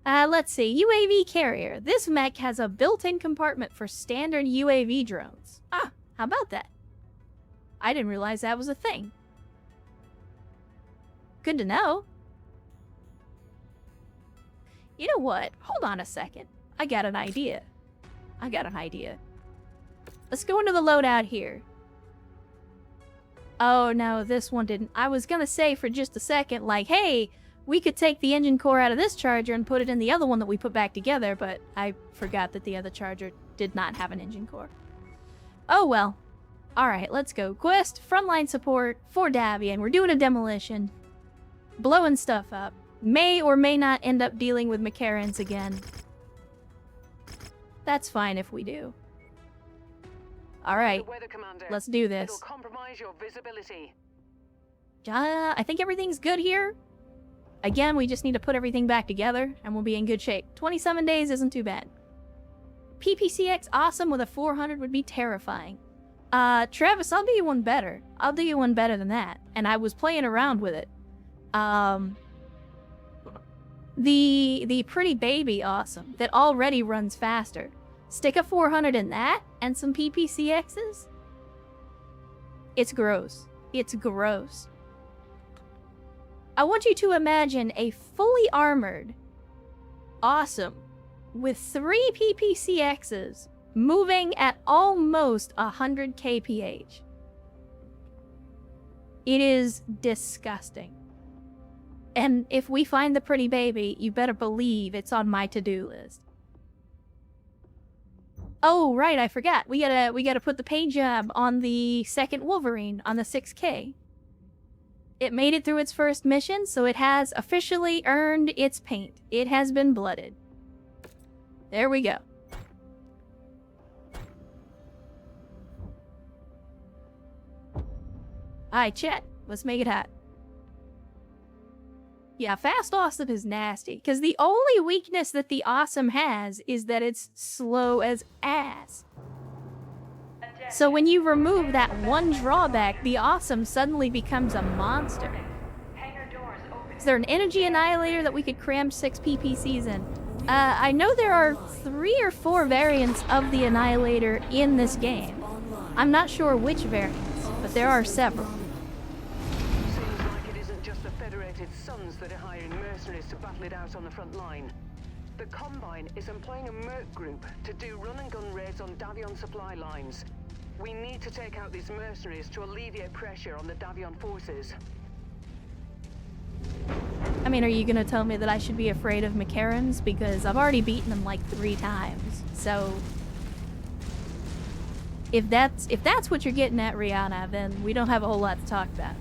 Let's see. UAV carrier. This mech has a built-in compartment for standard UAV drones. Ah, how about that? I didn't realize that was a thing. Good to know. You know what? Hold on a second. I got an idea. Let's go into the loadout here. Oh, no, this one didn't. I was gonna say for just a second, like, hey, we could take the engine core out of this charger and put it in the other one that we put back together, but I forgot that the other charger did not have an engine core. Oh, well. Alright, let's go. Quest, frontline support for Davian. We're doing a demolition. Blowing stuff up. May or may not end up dealing with Mechwarriors again. That's fine if we do. Alright, let's do this. It'll compromise your visibility. I think everything's good here. Again, we just need to put everything back together, and we'll be in good shape. 27 days isn't too bad. PPCX awesome with a 400 would be terrifying. Travis, I'll do you one better. I'll do you one better than that. And I was playing around with it. The pretty baby awesome that already runs faster. Stick a 400 in that and some PPCXs. It's gross. It's gross. I want you to imagine a fully armored awesome with 3 PPCXs moving at almost 100 kph. It is disgusting. And if we find the pretty baby, you better believe it's on my to-do list. Oh, right, I forgot. We gotta put the paint job on the second Wolverine on the 6K. It made it through its first mission, so it has officially earned its paint. It has been blooded. There we go. Alright, chat. Let's make it hot. Yeah, fast awesome is nasty, because the only weakness that the awesome has is that it's slow as ass. So when you remove that one drawback, the awesome suddenly becomes a monster. Is there an energy annihilator that we could cram 6 PPCs in? I know there are 3 or 4 variants of the annihilator in this game. I'm not sure which variants, but there are several. Sons that are hiring mercenaries to battle it out on the front line. The Combine is employing a merc group to do run-and-gun raids on Davion supply lines. We need to take out these mercenaries to alleviate pressure on the Davion forces. I mean, are you gonna tell me that I should be afraid of Mechwarriors? Because I've already beaten them like 3 times, so... If that's what you're getting at, Rihanna, then we don't have a whole lot to talk about.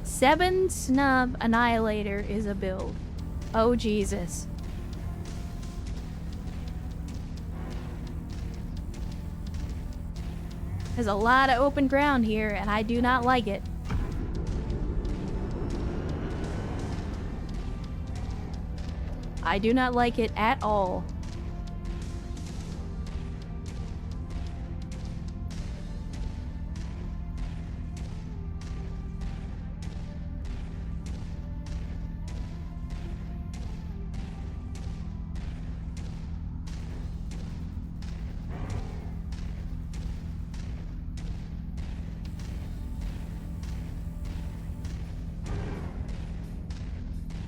7 Snub Annihilator is a build. Oh, Jesus. There's a lot of open ground here, and I do not like it. I do not like it at all.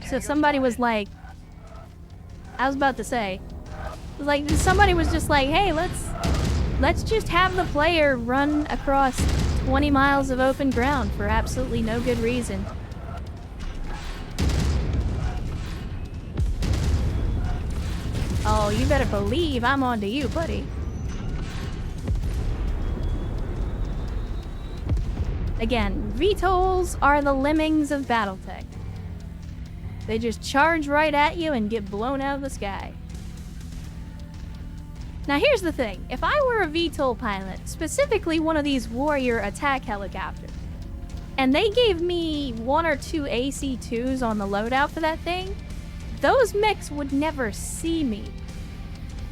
So somebody was like, I was about to say, like somebody was just like, hey, let's just have the player run across 20 miles of open ground for absolutely no good reason. Oh, you better believe I'm on to you, buddy. Again, VTOLs are the lemmings of Battletech. They just charge right at you and get blown out of the sky. Now here's the thing, if I were a VTOL pilot, specifically one of these Warrior attack helicopters, and they gave me 1 or 2 AC-2s on the loadout for that thing, those mechs would never see me.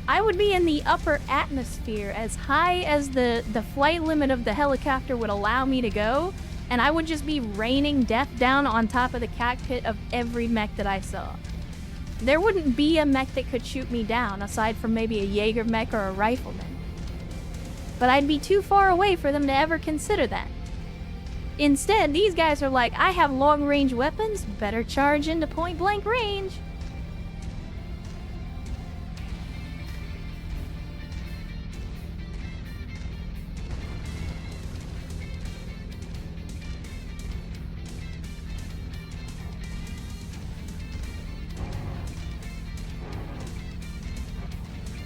I would be in the upper atmosphere as high as the flight limit of the helicopter would allow me to go, and I would just be raining death down on top of the cockpit of every mech that I saw. there wouldn't be a mech that could shoot me down, aside from maybe a Jaeger mech or a rifleman. But I'd be too far away for them to ever consider that. Instead, these guys are like, I have long-range weapons, better charge into point-blank range.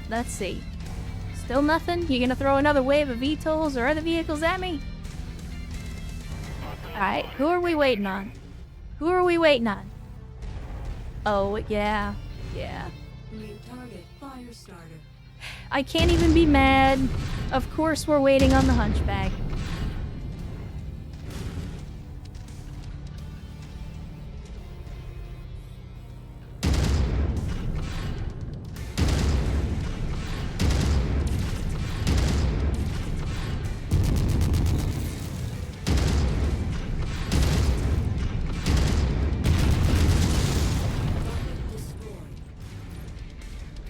Let's see. Still nothing? You gonna throw another wave of VTOLs or other vehicles at me? Alright, who are we waiting on? Who are we waiting on? Oh, yeah. Yeah. New target, fire starter. I can't even be mad. Of course we're waiting on the Hunchback.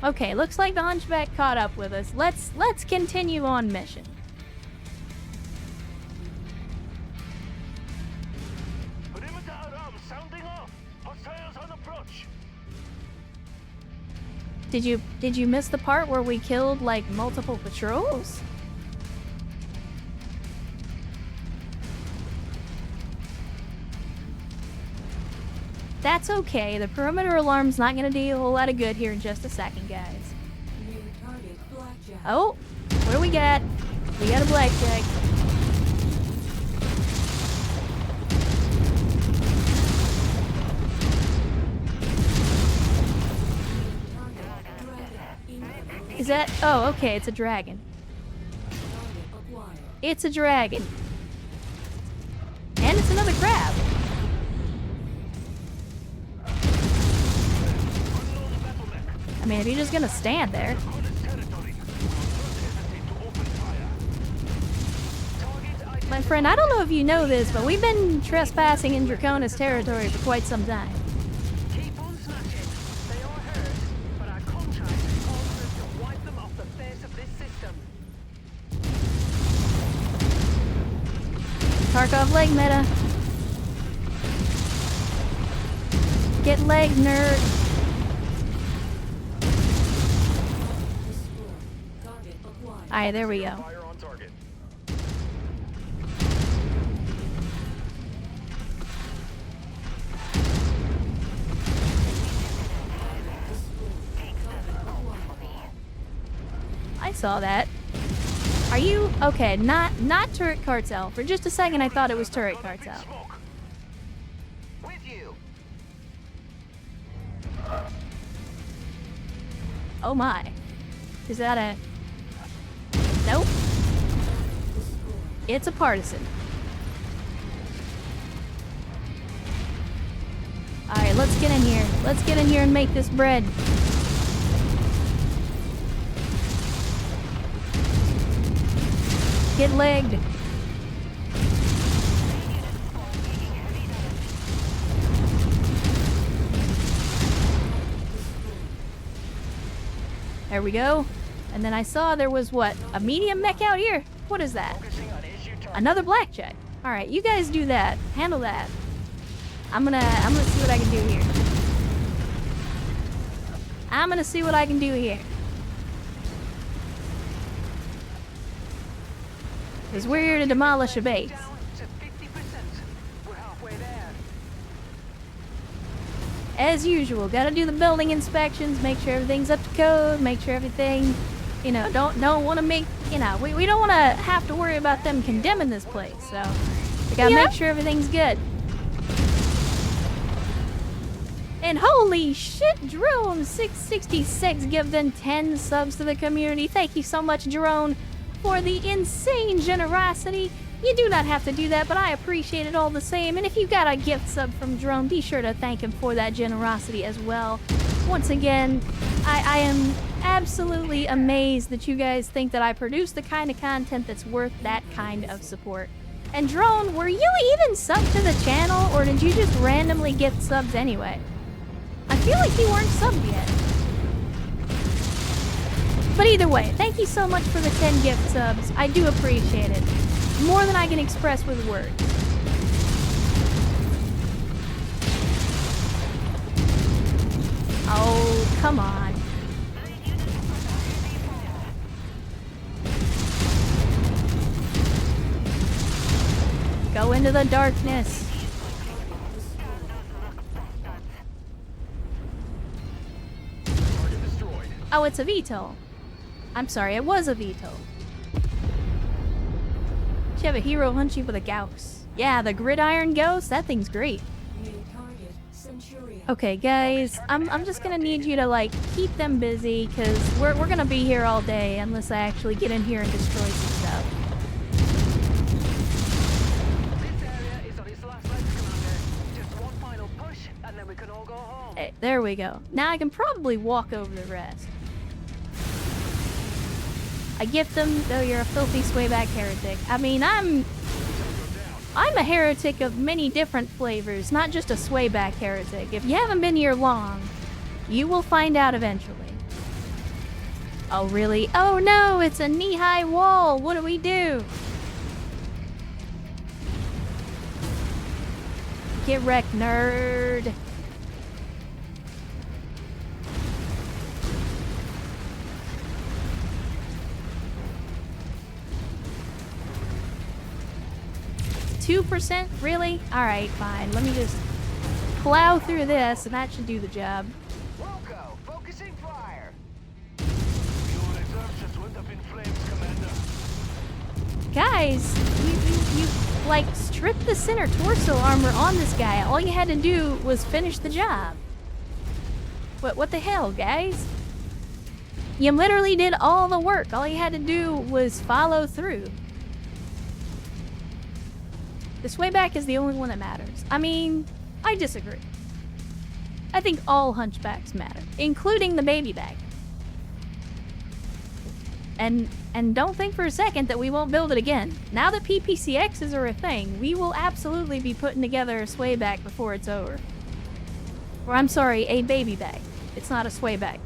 Okay, looks like the Hunchback caught up with us. Let's continue on mission. Perimeter alarm sounding off. Hostiles on approach. Did you miss the part where we killed like multiple patrols? That's okay. The perimeter alarm's not gonna do you a whole lot of good here in just a second, guys. New target, blackjack. Oh, what do we got? We got a blackjack. Is that? Oh, okay, it's a dragon. It's a dragon. And it's another crab. I mean, if you're just gonna stand there. My friend, I don't know if you know this, but we've been trespassing in Draconis territory for quite some time. Keep on smashing. They are hurt, but our contract calls us to wipe them off the face of this system. Tarkov leg meta. Get leg, nerd. Alright, there we go. Fire on target. I saw that. Are you okay? Not turret cartel. For just a second, I thought it was turret cartel. Smoke. With you. Oh my! Is that a? Nope. It's a partisan. Alright, let's get in here. Let's get in here and make this bread. Get legged. There we go. And then I saw there was, what, a medium mech out here? What is that? Another blackjack. Alright, you guys do that. Handle that. I'm gonna see what I can do here. I'm gonna see what I can do here. Because we're here to demolish a base. Down to 50%. We're halfway there. As usual, gotta do the building inspections, make sure everything's up to code, make sure everything, you know, don't want to make, you know, we don't want to have to worry about them condemning this place, so we gotta make sure everything's good. And holy shit, Drone 666 giving 10 subs to the community. Thank you so much, Drone, for the insane generosity. You do not have to do that, but I appreciate it all the same. And if you got a gift sub from Drone, be sure to thank him for that generosity as well. Once again, I am absolutely amazed that you guys think that I produce the kind of content that's worth that kind of support. And Drone, were you even subbed to the channel, or did you just randomly gift subs anyway? I feel like you weren't subbed yet. But either way, thank you so much for the 10 gift subs. I do appreciate it. More than I can express with words. Oh, come on. Go into the darkness. Oh, it's a veto. I'm sorry, it was a veto. You have a hero hunt you with a Gauss. Yeah, the gridiron Gauss, that thing's great. New target, Centurion. Okay, guys, I'm just gonna need you to, like, keep them busy, because we're gonna be here all day unless I actually get in here and destroy some stuff. This area is on its last legs, Commander. Just one final push, and then we can all go home. Hey, there we go. Now I can probably walk over the rest. I gift them, though you're a filthy swayback heretic. I mean, I'm a heretic of many different flavors, not just a swayback heretic. If you haven't been here long, you will find out eventually. Oh, really? Oh no, it's a knee-high wall. What do we do? Get wrecked, nerd. %? Really? Alright, fine. Let me just plow through this, and that should do the job. Wilco, focusing fire. Your reserves just went up in flames, Commander. Guys, you like, stripped the center torso armor on this guy. All you had to do was finish the job. What the hell, guys? You literally did all the work. All you had to do was follow through. The swayback is the only one that matters. I mean, I disagree. I think all hunchbacks matter, including the baby back. And don't think for a second that we won't build it again. Now that PPCXs are a thing, we will absolutely be putting together a swayback before it's over. Or I'm sorry, a baby back. It's not a swayback.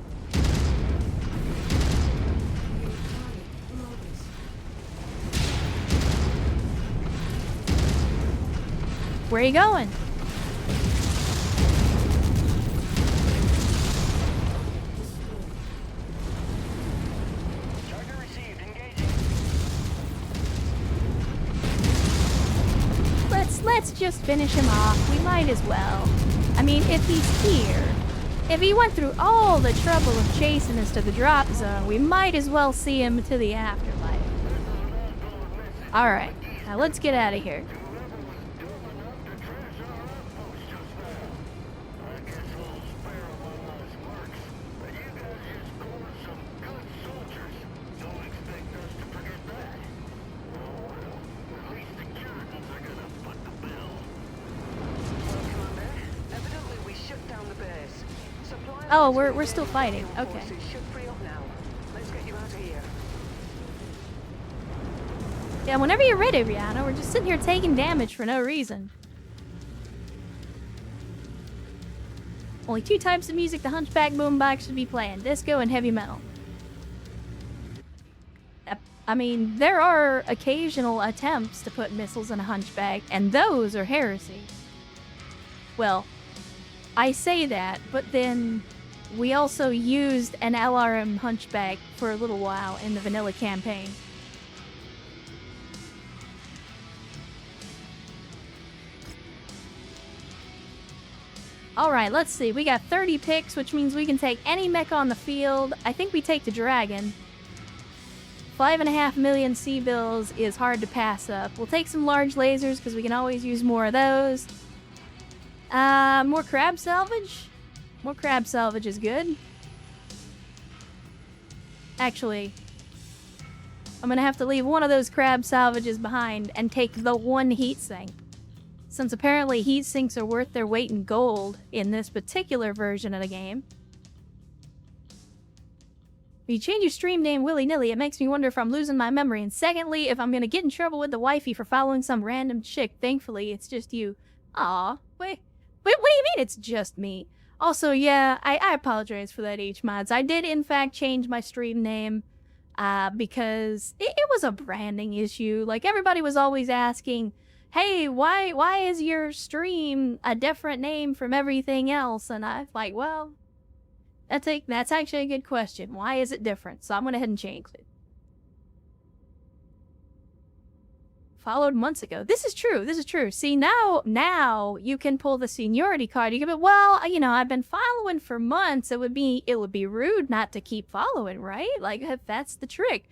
Where are you going? Target received. Engaging. Let's just finish him off. We might as well. I mean, if he's here, if he went through all the trouble of chasing us to the drop zone, we might as well see him to the afterlife. Alright, now let's get out of here. Oh, we're still fighting. Okay. Yeah, whenever you're ready, Rihanna. We're just sitting here taking damage for no reason. Only 2 types of music the Hunchback boombox should be playing: disco and heavy metal. I mean, there are occasional attempts to put missiles in a Hunchback, and those are heresy. Well, I say that, but then we also used an LRM Hunchback for a little while in the vanilla campaign. Alright, let's see. We got 30 picks, which means we can take any mech on the field. I think we take the dragon. 5.5 million C-bills is hard to pass up. We'll take some large lasers, because we can always use more of those. More crab salvage? More crab salvage is good. Actually, I'm gonna have to leave one of those crab salvages behind and take the one heat sink. Since apparently heat sinks are worth their weight in gold in this particular version of the game. If you change your stream name willy-nilly, it makes me wonder if I'm losing my memory. And secondly, if I'm gonna get in trouble with the wifey for following some random chick. Thankfully, it's just you. Aw, wait, what do you mean it's just me? Also, yeah, I apologize for that, H-Mods. I did, in fact, change my stream name because it was a branding issue. Like, everybody was always asking, hey, why is your stream a different name from everything else? And I was like, well, that's actually a good question. Why is it different? So I went ahead and changed it. Followed months ago. This is true. This is true. See, now you can pull the seniority card. You can be, well, you know, I've been following for months. It would be rude not to keep following, right? Like, that's the trick.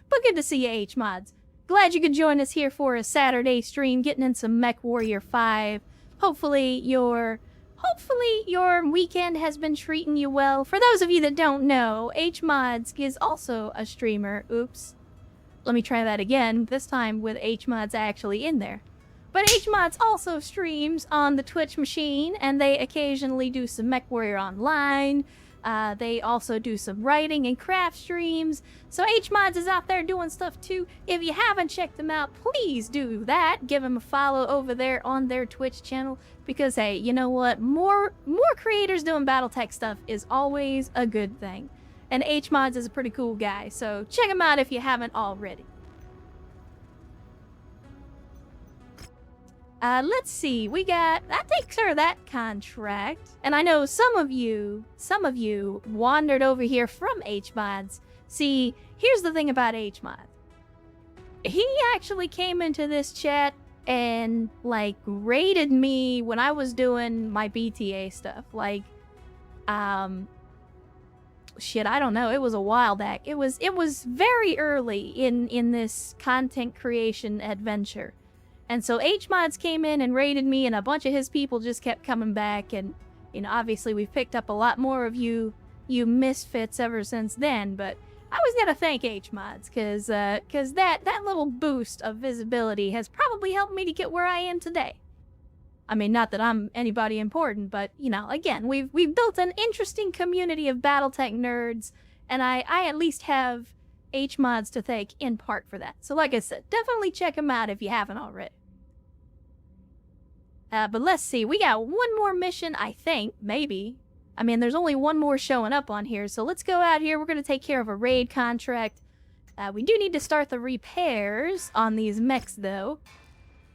But good to see you, H-Mods. Glad you could join us here for a Saturday stream, getting in some Mechwarrior 5. Hopefully your weekend has been treating you well. For those of you that don't know, H-Mods is also a streamer. Oops. Let me try that again, this time with H-Mods actually in there. But H-Mods also streams on the Twitch machine, and they occasionally do some Mechwarrior Online. They also do some writing and craft streams. So H-Mods is out there doing stuff too. If you haven't checked them out, please do that. Give them a follow over there on their Twitch channel. Because, hey, you know what? More creators doing Battletech stuff is always a good thing. And H-Mods is a pretty cool guy, so check him out if you haven't already. Let's see, that takes care of that contract. And I know some of you wandered over here from H-Mods. See, here's the thing about H-Mods. He actually came into this chat and, like, raided me when I was doing my BTA stuff. Like, shit, I don't know. It was a while back. It was very early in this content creation adventure. And so H-Mods came in and raided me, and a bunch of his people just kept coming back. And, you know, obviously we've picked up a lot more of you misfits ever since then. But I was gonna thank H-Mods, cause that little boost of visibility has probably helped me to get where I am today. I mean, not that I'm anybody important, but, you know, again, we've built an interesting community of Battletech nerds, and I at least have H-Mods to thank in part for that. So like I said, definitely check him out if you haven't already. But let's see, we got one more mission, I think, maybe. I mean, there's only one more showing up on here, so let's go out here. We're going to take care of a raid contract. We do need to start the repairs on these mechs, though,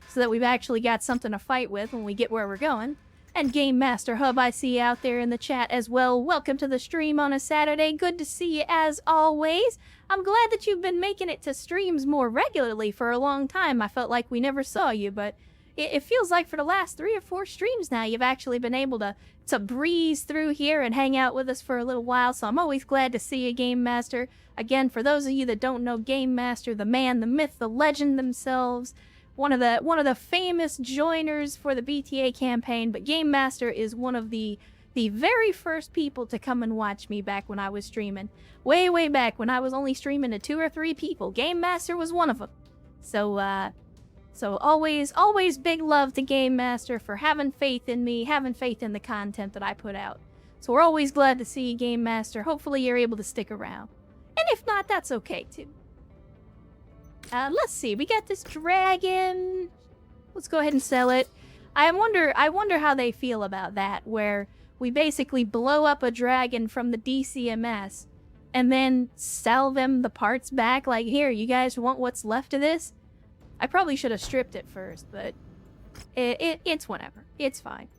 so that we've actually got something to fight with when we get where we're going. And Game Master Hub, I see out there in the chat as well. Welcome to the stream on a Saturday. Good to see you as always. I'm glad that you've been making it to streams more regularly for a long time. I felt like we never saw you, but it feels like for the last 3 or 4 streams now, you've actually been able to breeze through here and hang out with us for a little while. So I'm always glad to see you, Game Master. Again, for those of you that don't know Game Master, the man, the myth, the legend themselves, one of the famous joiners for the BTA campaign, but Game Master is one of the very first people to come and watch me back when I was streaming. Way back when I was only streaming to 2 or 3 people. Game Master was one of them. So always big love to Game Master for having faith in me, having faith in the content that I put out. So we're always glad to see you, Game Master. Hopefully you're able to stick around. And if not, that's okay too. Let's see, we got this dragon. Let's go ahead and sell it. I wonder how they feel about that, where we basically blow up a dragon from the DCMS and then sell them the parts back. Like, here, you guys want what's left of this? I probably should have stripped it first, but it's whatever. It's fine.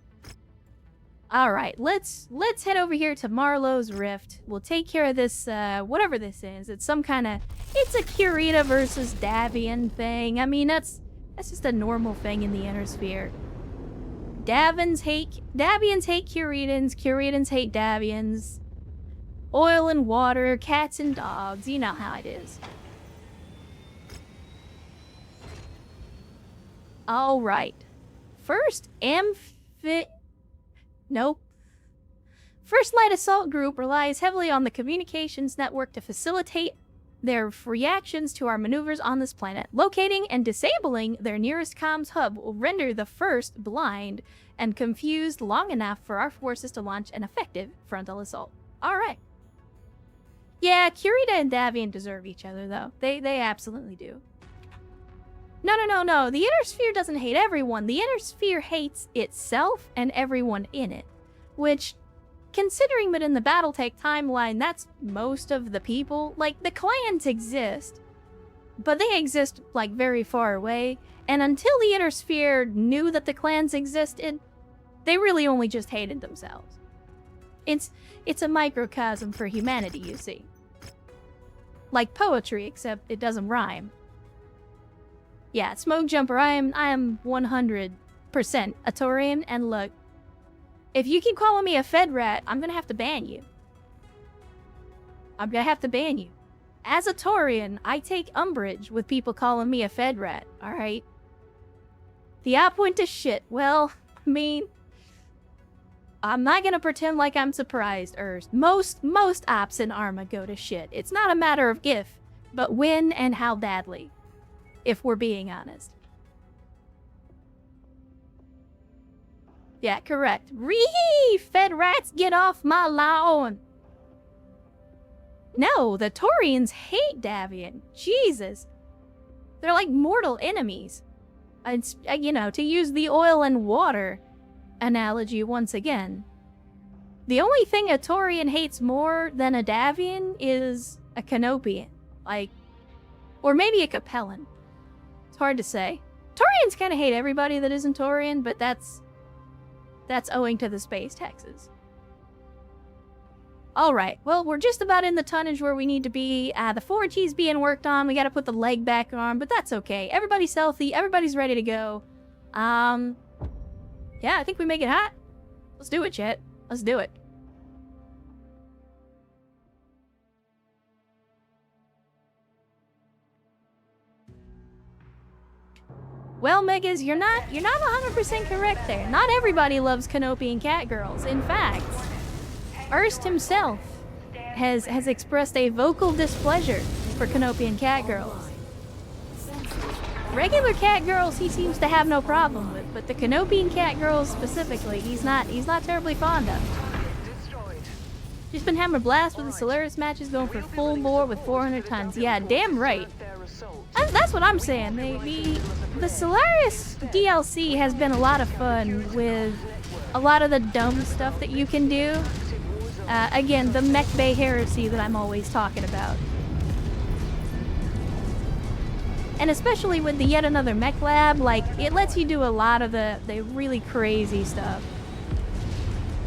All right, let's head over here to Marlowe's Rift. We'll take care of this, whatever this is. It's some kind of, it's a Curita versus Davian thing. I mean, that's just a normal thing in the Inner Sphere. Davians hate Curitans, Curitans hate Davians. Oil and water, cats and dogs, you know how it is. All right. First, First Light Assault Group relies heavily on the communications network to facilitate their reactions to our maneuvers on this planet. Locating and disabling their nearest comms hub will render the first blind and confused long enough for our forces to launch an effective frontal assault. All right. Yeah, Curita and Davian deserve each other, though. They absolutely do. No. The Inner Sphere doesn't hate everyone. The Inner Sphere hates itself and everyone in it. Which, considering that in the Battletech timeline, that's most of the people. Like, the clans exist, but they exist, like, very far away. And until the Inner Sphere knew that the clans existed, they really only just hated themselves. It's a microcosm for humanity, you see. Like poetry, except it doesn't rhyme. Yeah, Smoke Jumper, I am 100% a Taurian, and look, if you keep calling me a Fed rat, I'm gonna have to ban you. I'm gonna have to ban you. As a Taurian, I take umbrage with people calling me a Fed rat, alright? The op went to shit. Well, I mean, I'm not gonna pretend like I'm surprised, Most ops in Arma go to shit. It's not a matter of if, but when and how badly, if we're being honest. Yeah, correct. Fed rats, get off my lawn! No, the Taurians hate Davian. Jesus. They're like mortal enemies. It's, you know, to use the oil and water analogy once again. The only thing a Taurian hates more than a Davian is a Canopian. Like, or maybe a Capellan. It's hard to say. Taurians kind of hate everybody that isn't Taurian, but that's owing to the space taxes. Alright, well, we're just about in the tonnage where we need to be. The 4G's being worked on. We gotta put the leg back on, but that's okay. Everybody's healthy. Everybody's ready to go. Yeah, I think we make it hot. Let's do it, chat. Let's do it. Well, Megas, you're not 100% correct there. Not everybody loves Canopian catgirls. In fact, Erst himself has expressed a vocal displeasure for Canopian catgirls. Regular catgirls he seems to have no problem with, but the Canopian catgirls specifically, he's not terribly fond of. Just been having a blast with the Solaris matches, going for full bore with 400 tons. Yeah, damn right. That's what I'm saying. The Solaris DLC has been a lot of fun with a lot of the dumb stuff that you can do. Again, the Mech Bay heresy that I'm always talking about. And especially with the Yet Another Mech Lab, like, it lets you do a lot of the really crazy stuff.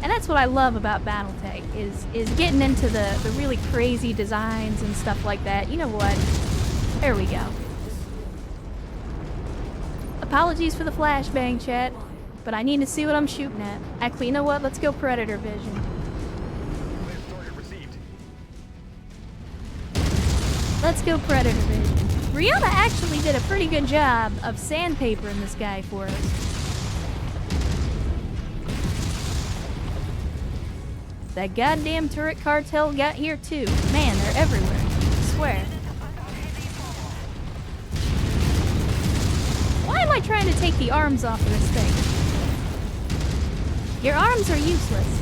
And that's what I love about Battletech, is getting into the really crazy designs and stuff like that. You know what? There we go. Apologies for the flashbang, chat, but I need to see what I'm shooting at. Actually, you know what? Let's go Predator Vision. Let's go Predator Vision. Rihanna actually did a pretty good job of sandpapering this guy for us. That goddamn turret cartel got here too. Man, they're everywhere. I swear. Why am I trying to take the arms off of this thing? Your arms are useless.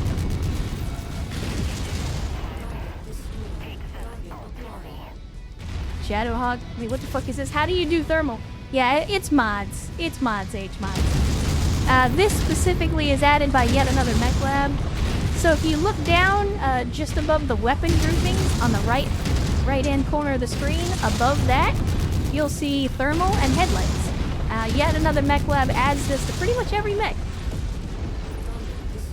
Shadowhawk? Wait, what the fuck is this? How do you do thermal? Yeah, it's mods. It's mods, H-mods. This specifically is added by Yet Another Mech Lab. So if you look down just above the weapon groupings on the right-hand corner of the screen, above that, you'll see thermal and headlights. Yet Another Mech Lab adds this to pretty much every mech.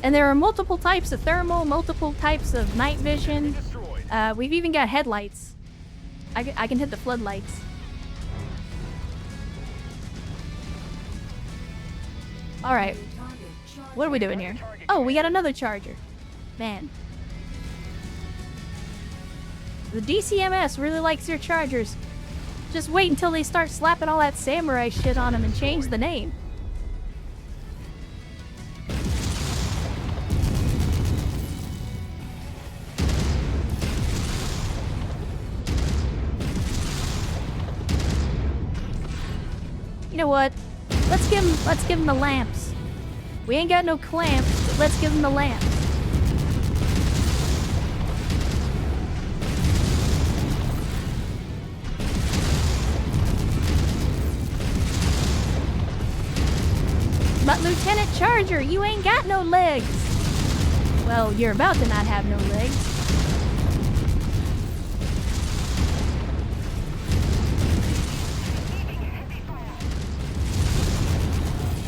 And there are multiple types of thermal, multiple types of night vision. We've even got headlights. I can hit the floodlights. Alright. What are we doing here? Oh, we got another charger. Man. The DCMS really likes their chargers. Just wait until they start slapping all that samurai shit on them and change the name. You know what? Let's give him the lamps. We ain't got no clamps, but let's give him the lamps. But Lieutenant Charger, you ain't got no legs. Well, you're about to not have no legs.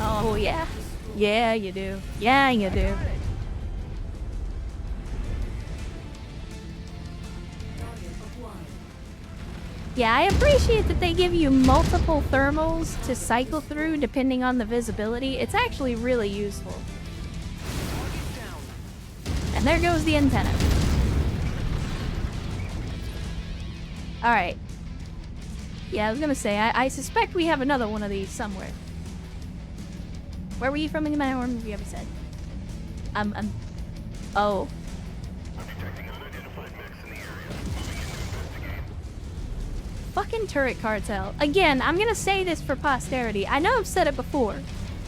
Oh, yeah. Yeah, you do. Yeah, you do. Yeah, I appreciate that they give you multiple thermals to cycle through depending on the visibility. It's actually really useful. And there goes the antenna. Alright. Yeah, I was gonna say, I suspect we have another one of these somewhere. Where were you from in my arm? Have you ever said? Oh. Fucking turret cartel. Again, I'm gonna say this for posterity. I know I've said it before,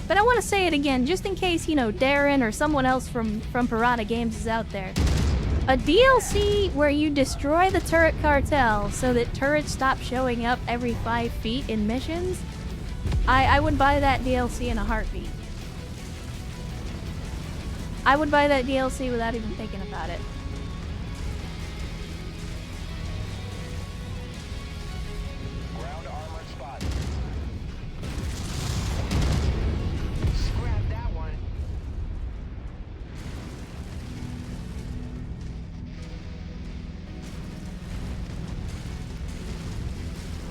but I want to say it again just in case, you know, Darren or someone else from Piranha Games is out there. A DLC where you destroy the turret cartel so that turrets stop showing up every 5 feet in missions, I would buy that DLC in a heartbeat. I would buy that DLC without even thinking about it. Ground armored spot. Scrap that one.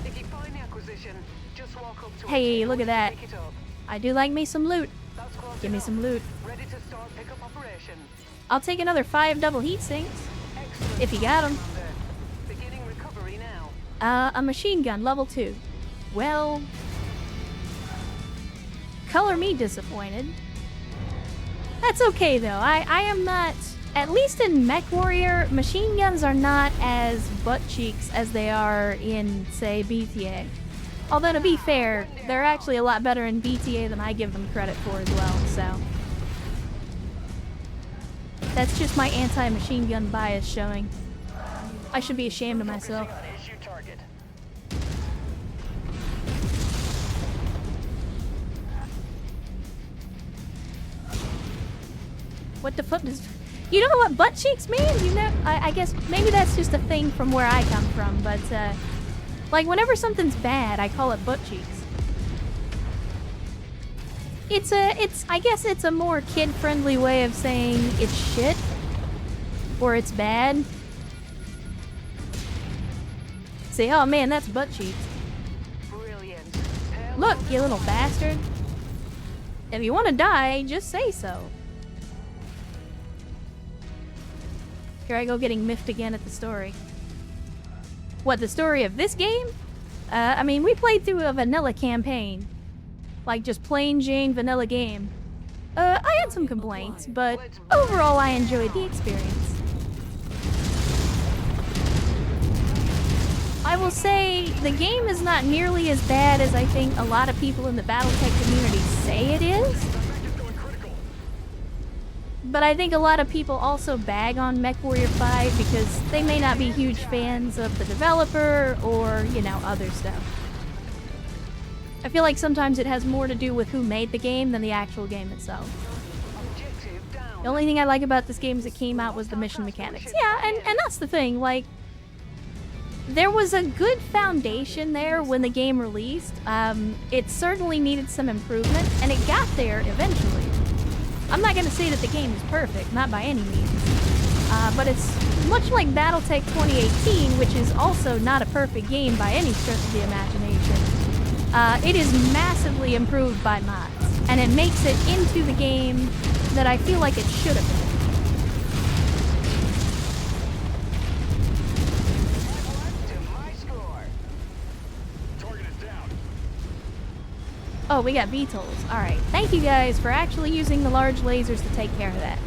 If you find the acquisition, just walk up to Hey, it. look at that. Pick it up. I do like me some loot. That's close Give me enough. some loot. Ready to start pickup operation. I'll take another 5 double heat sinks. Excellent. If you got 'em. Commander. Beginning recovery now. A machine gun, level 2. Well... Color me disappointed. That's okay though, I am not... At least in Mechwarrior, machine guns are not as butt cheeks as they are in, say, BTA. Although to be fair, they're actually a lot better in BTA than I give them credit for as well, so... That's just my anti-machine gun bias showing. I should be ashamed of myself. Focusing on issue target. What the fuck does... You know what butt cheeks mean? You know, I guess maybe that's just a thing from where I come from, but like whenever something's bad, I call it butt cheeks. I guess it's a more kid-friendly way of saying it's shit or it's bad. Say, oh man, that's butt cheeks. Brilliant. Look, you little bastard. If you want to die, just say so. Here I go getting miffed again at the story. What, the story of this game? I mean, we played through a vanilla campaign. Like, just plain Jane vanilla game. I had some complaints, but overall I enjoyed the experience. I will say, the game is not nearly as bad as I think a lot of people in the Battletech community say it is. But I think a lot of people also bag on Mechwarrior 5 because they may not be huge fans of the developer or, you know, other stuff. I feel like sometimes it has more to do with who made the game than the actual game itself. Objective down. The only thing I like about this game as it came out was the mission mechanics. Yeah, and that's the thing, like, there was a good foundation there when the game released. It certainly needed some improvement, and it got there eventually. I'm not going to say that the game is perfect, not by any means. But it's much like Battletech 2018, which is also not a perfect game by any stretch of the imagination. It is massively improved by mods, and it makes it into the game that I feel like it should have been. Oh, we got VTOLs. Alright. Thank you guys for actually using the large lasers to take care of that.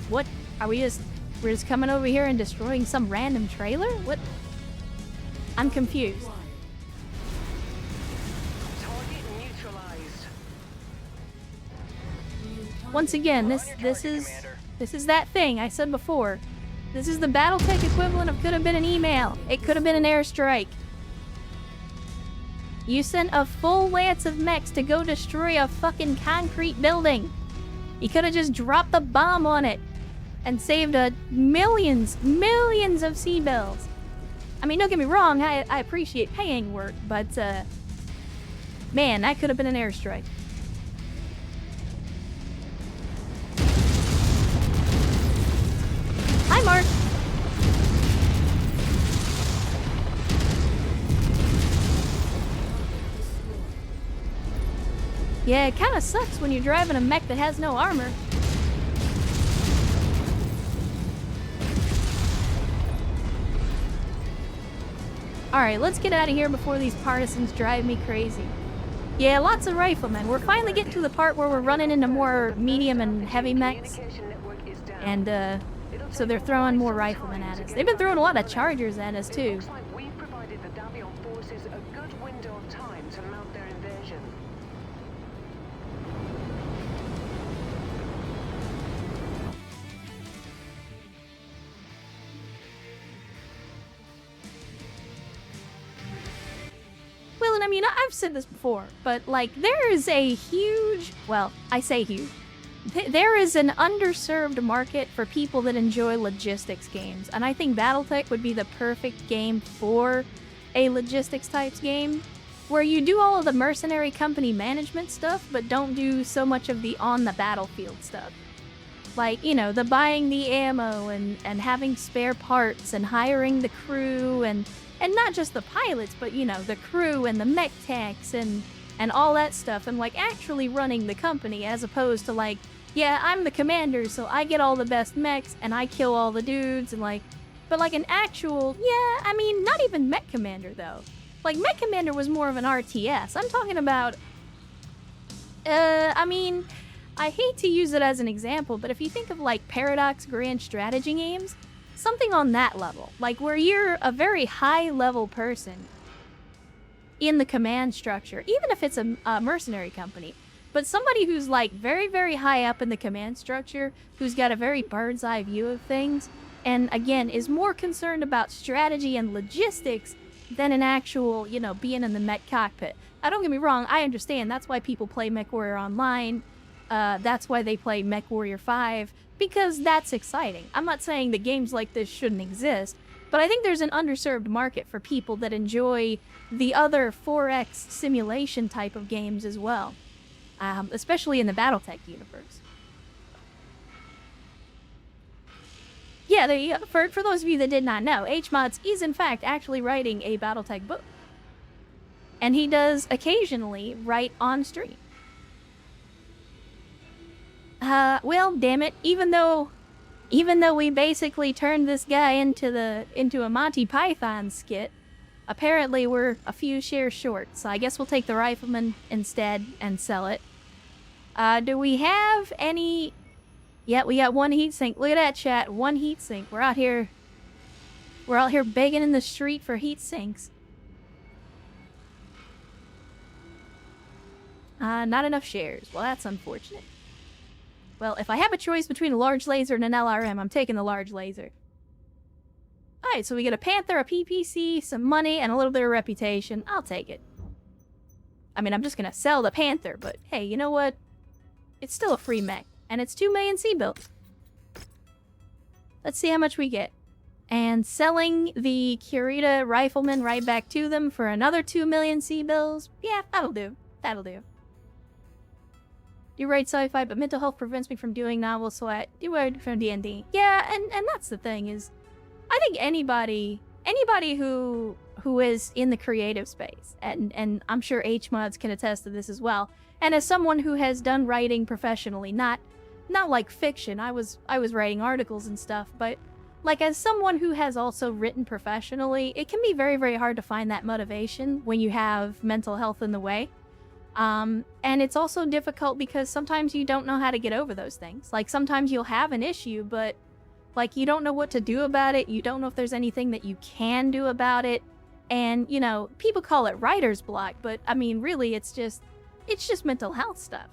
What? Are we just... We're just coming over here and destroying some random trailer? What? I'm confused. Target neutralized. Once again, this is that thing I said before. This is the Battletech equivalent of could have been an email. It could have been an airstrike. You sent a full lance of mechs to go destroy a fucking concrete building. You could have just dropped the bomb on it and saved millions of sea bills. I mean, don't get me wrong, I appreciate paying work, but man, that could have been an airstrike. Hi, Mark. Yeah, it kind of sucks when you're driving a mech that has no armor. Alright, let's get out of here before these partisans drive me crazy. Yeah, lots of riflemen. We're finally getting to the part where we're running into more medium and heavy mechs. And, so they're throwing more riflemen at us. They've been throwing a lot of chargers at us, too. Looks like we've provided the Davion forces a good window of time to mount their invasion. Well, and I mean, I've said this before, but, like, there is a huge... Well, I say huge. There is an underserved market for people that enjoy logistics games, and I think Battletech would be the perfect game for a logistics types game, where you do all of the mercenary company management stuff, but don't do so much of the on the battlefield stuff. Like, you know, the buying the ammo and having spare parts and hiring the crew and not just the pilots, but, you know, the crew and the mech techs and all that stuff, and, like, actually running the company as opposed to, like, yeah, I'm the commander, so I get all the best mechs, and I kill all the dudes, and, like... But, like, an actual... Yeah, I mean, not even Mech Commander, though. Like, Mech Commander was more of an RTS. I'm talking about... I mean, I hate to use it as an example, but if you think of, like, Paradox Grand Strategy games, something on that level. Like, where you're a very high-level person in the command structure, even if it's a mercenary company. But somebody who's, like, very, very high up in the command structure, who's got a very bird's eye view of things, and, again, is more concerned about strategy and logistics than an actual, you know, being in the mech cockpit. Don't get me wrong, I understand. That's why people play Mechwarrior Online. That's why they play Mechwarrior 5, because that's exciting. I'm not saying that games like this shouldn't exist, but I think there's an underserved market for people that enjoy the other 4X simulation type of games as well. Especially in the Battletech universe. Yeah, there you go. For those of you that did not know, HMods is in fact actually writing a Battletech book. And he does occasionally write on stream. Well, damn it, even though we basically turned this guy into a Monty Python skit, apparently we're a few shares short, so I guess we'll take the rifleman instead and sell it. Do we have any... Yeah, we got one heatsink. Look at that, chat. One heatsink. We're out here begging in the street for heatsinks. Not enough shares. Well, that's unfortunate. Well, if I have a choice between a large laser and an LRM, I'm taking the large laser. Alright, so we get a Panther, a PPC, some money, and a little bit of reputation. I'll take it. I mean, I'm just gonna sell the Panther, but hey, you know what? It's still a free mech, and it's 2 million C-bills. Let's see how much we get. And selling the Kurita Rifleman right back to them for another 2 million C-bills. Yeah, that'll do. That'll do. Do write sci-fi, but mental health prevents me from doing novels, so I do write from D&D. Yeah, and that's the thing is, I think anybody who is in the creative space, and I'm sure HMods can attest to this as well, and as someone who has done writing professionally, not like fiction, I was writing articles and stuff, but like as someone who has also written professionally, it can be very, very hard to find that motivation when you have mental health in the way. And it's also difficult because sometimes you don't know how to get over those things. Like sometimes you'll have an issue, but like you don't know what to do about it. You don't know if there's anything that you can do about it. And, you know, people call it writer's block, but I mean, really, it's just mental health stuff.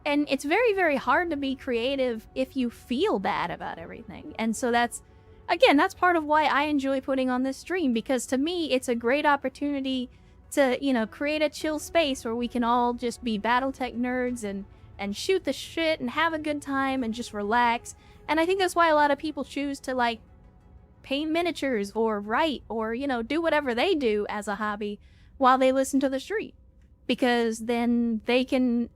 And it's very, very hard to be creative if you feel bad about everything. And so that's again, that's part of why I enjoy putting on this stream, because to me, it's a great opportunity to, you know, create a chill space where we can all just be Battletech nerds and shoot the shit and have a good time and just relax. And I think that's why a lot of people choose to, like, paint miniatures or write or, you know, do whatever they do as a hobby while they listen to the stream. Because then they can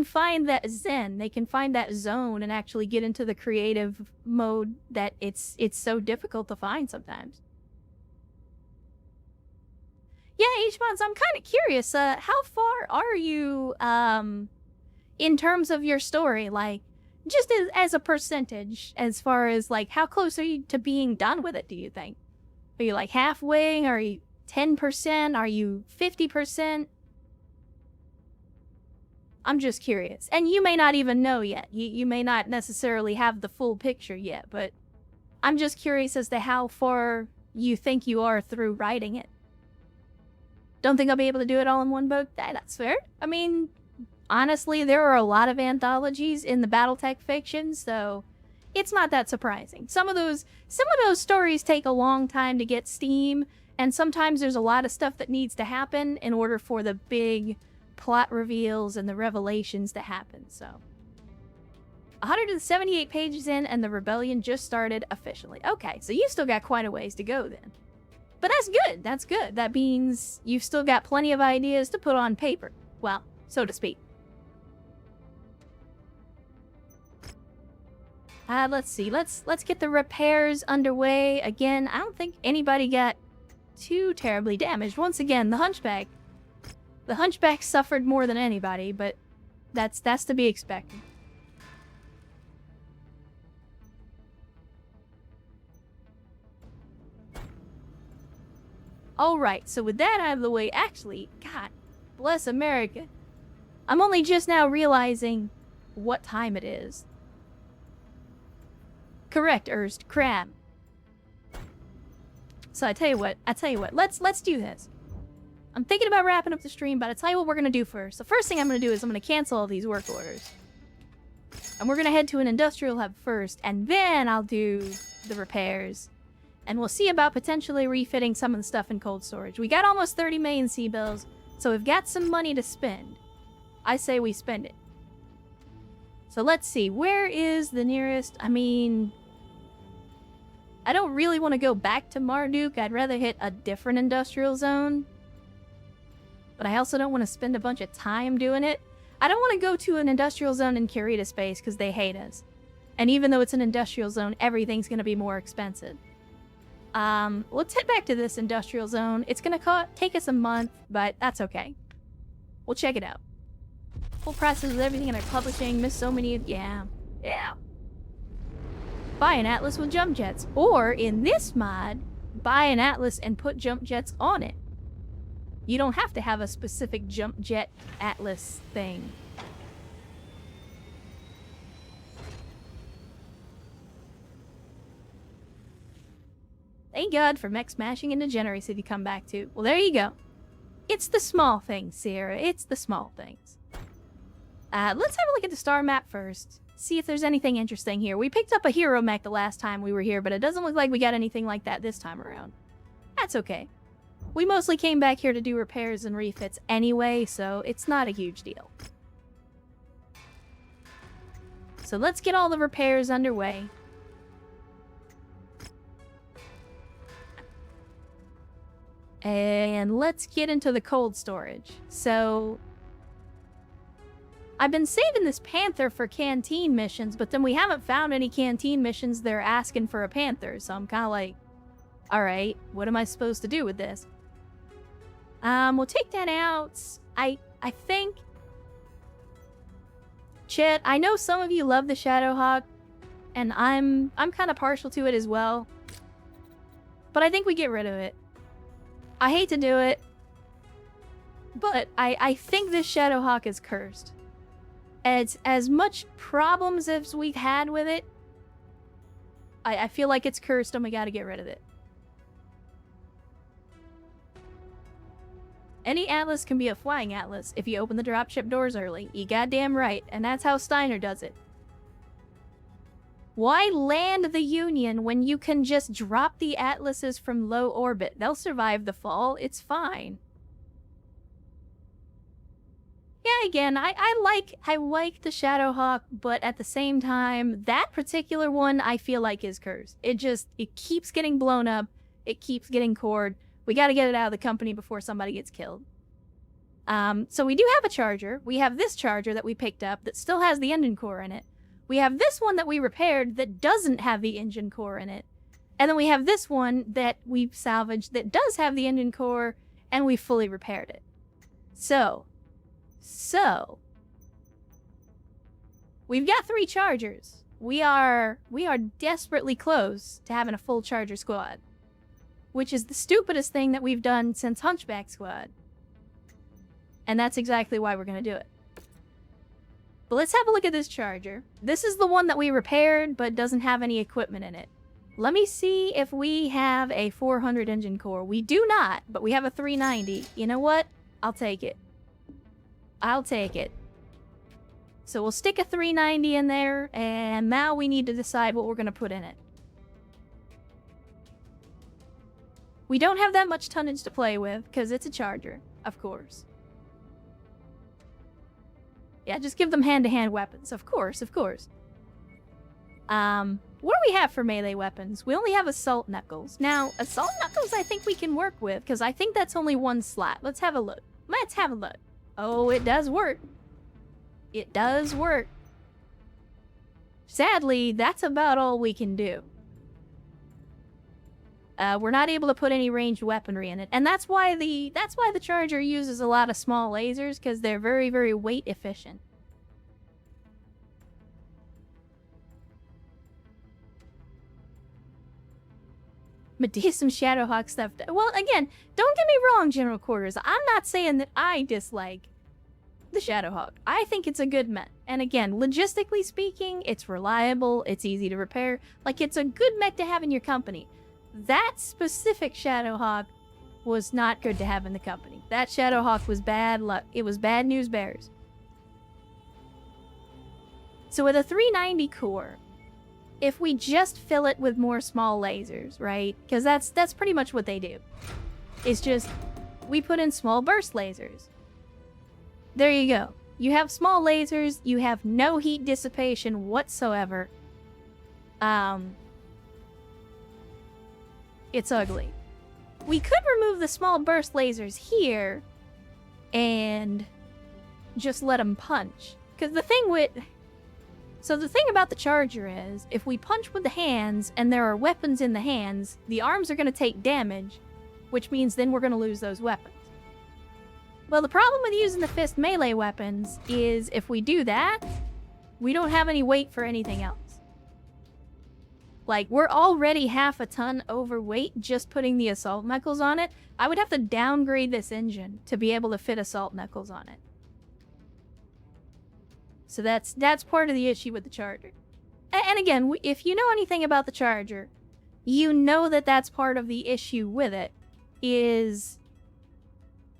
find that zen, they can find that zone and actually get into the creative mode that it's so difficult to find sometimes. Yeah, H-Bonds, I'm kind of curious, how far are you, in terms of your story? Like, just as a percentage, as far as, like, how close are you to being done with it, do you think? Are you, like, halfway? Are you 10%? Are you 50%? I'm just curious. And you may not even know yet. You may not necessarily have the full picture yet, but I'm just curious as to how far you think you are through writing it. Don't think I'll be able to do it all in one book? That's fair. I mean, honestly, there are a lot of anthologies in the Battletech fiction, so it's not that surprising. Some of those stories take a long time to get steam, and sometimes there's a lot of stuff that needs to happen in order for the big plot reveals and the revelations to happen. So 178 pages in and the rebellion just started officially. Okay, so you still got quite a ways to go then. But that's good. That's good. That means you've still got plenty of ideas to put on paper. Well, so to speak. Let's see. Let's get the repairs underway. Again, I don't think anybody got too terribly damaged. Once again, the Hunchback suffered more than anybody, but that's to be expected. Alright, so with that out of the way, actually, God bless America. I'm only just now realizing what time it is. Correct, Erst, crab. So I tell you what, let's do this. I'm thinking about wrapping up the stream, but I'll tell you what we're gonna do first. The first thing I'm gonna do is I'm gonna cancel all these work orders. And we're gonna head to an industrial hub first, and then I'll do the repairs. And we'll see about potentially refitting some of the stuff in cold storage. We got almost 30 million C-bills, so we've got some money to spend. I say we spend it. So let's see, where is the nearest? I mean, I don't really want to go back to Marduk. I'd rather hit a different industrial zone. But I also don't want to spend a bunch of time doing it. I don't want to go to an industrial zone in Kurita space because they hate us. And even though it's an industrial zone, everything's going to be more expensive. Let's head back to this industrial zone. It's going to take us a month, but that's okay. We'll check it out. Full prices of everything in our publishing. Miss so many. Yeah. Buy an Atlas with jump jets. Or, in this mod, buy an Atlas and put jump jets on it. You don't have to have a specific jump jet Atlas thing. Thank God for mech smashing and degeneracy to come back to. Well, there you go. It's the small things, Sierra. It's the small things. Let's have a look at the star map first. See if there's anything interesting here. We picked up a hero mech the last time we were here, but it doesn't look like we got anything like that this time around. That's okay. We mostly came back here to do repairs and refits anyway, so it's not a huge deal. So let's get all the repairs underway. And let's get into the cold storage. So I've been saving this Panther for canteen missions, but then we haven't found any canteen missions that are asking for a Panther, so I'm kind of like, alright, what am I supposed to do with this? We'll take that out. I think... Chet, I know some of you love the Shadowhawk, and I'm kind of partial to it as well. But I think we get rid of it. I hate to do it, but I think this Shadowhawk is cursed. As much problems as we've had with it, I feel like it's cursed and we gotta get rid of it. Any Atlas can be a flying Atlas if you open the dropship doors early. You goddamn right, and that's how Steiner does it. Why land the Union when you can just drop the Atlases from low orbit? They'll survive the fall. It's fine. Yeah, again, I like the Shadowhawk, but at the same time, that particular one I feel like is cursed. It keeps getting blown up. It keeps getting cored. We gotta get it out of the company before somebody gets killed. So we do have a charger. We have this charger that we picked up that still has the engine core in it. We have this one that we repaired that doesn't have the engine core in it. And then we have this one that we've salvaged that does have the engine core, and we fully repaired it. So, we've got 3 chargers. We are desperately close to having a full charger squad, which is the stupidest thing that we've done since Hunchback Squad. And that's exactly why we're gonna do it. But let's have a look at this charger. This is the one that we repaired, but doesn't have any equipment in it. Let me see if we have a 400 engine core. We do not, but we have a 390. You know what? I'll take it. I'll take it. So we'll stick a 390 in there, and now we need to decide what we're going to put in it. We don't have that much tonnage to play with, because it's a charger, of course. Yeah, just give them hand-to-hand weapons, of course, of course. What do we have for melee weapons? We only have Assault Knuckles. Now, Assault Knuckles I think we can work with, because I think that's only 1 slot. Let's have a look. Let's have a look. Oh, it does work. It does work. Sadly, that's about all we can do. We're not able to put any ranged weaponry in it, and that's why the charger uses a lot of small lasers, because they're very, very weight efficient. But do some Shadowhawk stuff. Well, again, don't get me wrong, General Quarters. I'm not saying that I dislike the Shadowhawk. I think it's a good mech. And again, logistically speaking, it's reliable, it's easy to repair. Like, it's a good mech to have in your company. That specific Shadowhawk was not good to have in the company. That Shadowhawk was bad luck. It was bad news bears. So with a 390 core, if we just fill it with more small lasers, right? Because that's pretty much what they do. It's just, we put in small burst lasers. There you go. You have small lasers, you have no heat dissipation whatsoever. It's ugly. We could remove the small burst lasers here and just let them punch. Because the thing with... So the thing about the charger is, if we punch with the hands and there are weapons in the hands, the arms are going to take damage, which means then we're going to lose those weapons. Well, the problem with using the fist melee weapons is if we do that, we don't have any weight for anything else. Like, we're already half a ton overweight just putting the Assault Knuckles on it. I would have to downgrade this engine to be able to fit Assault Knuckles on it. So that's part of the issue with the charger. And again, if you know anything about the charger, you know that that's part of the issue with it, is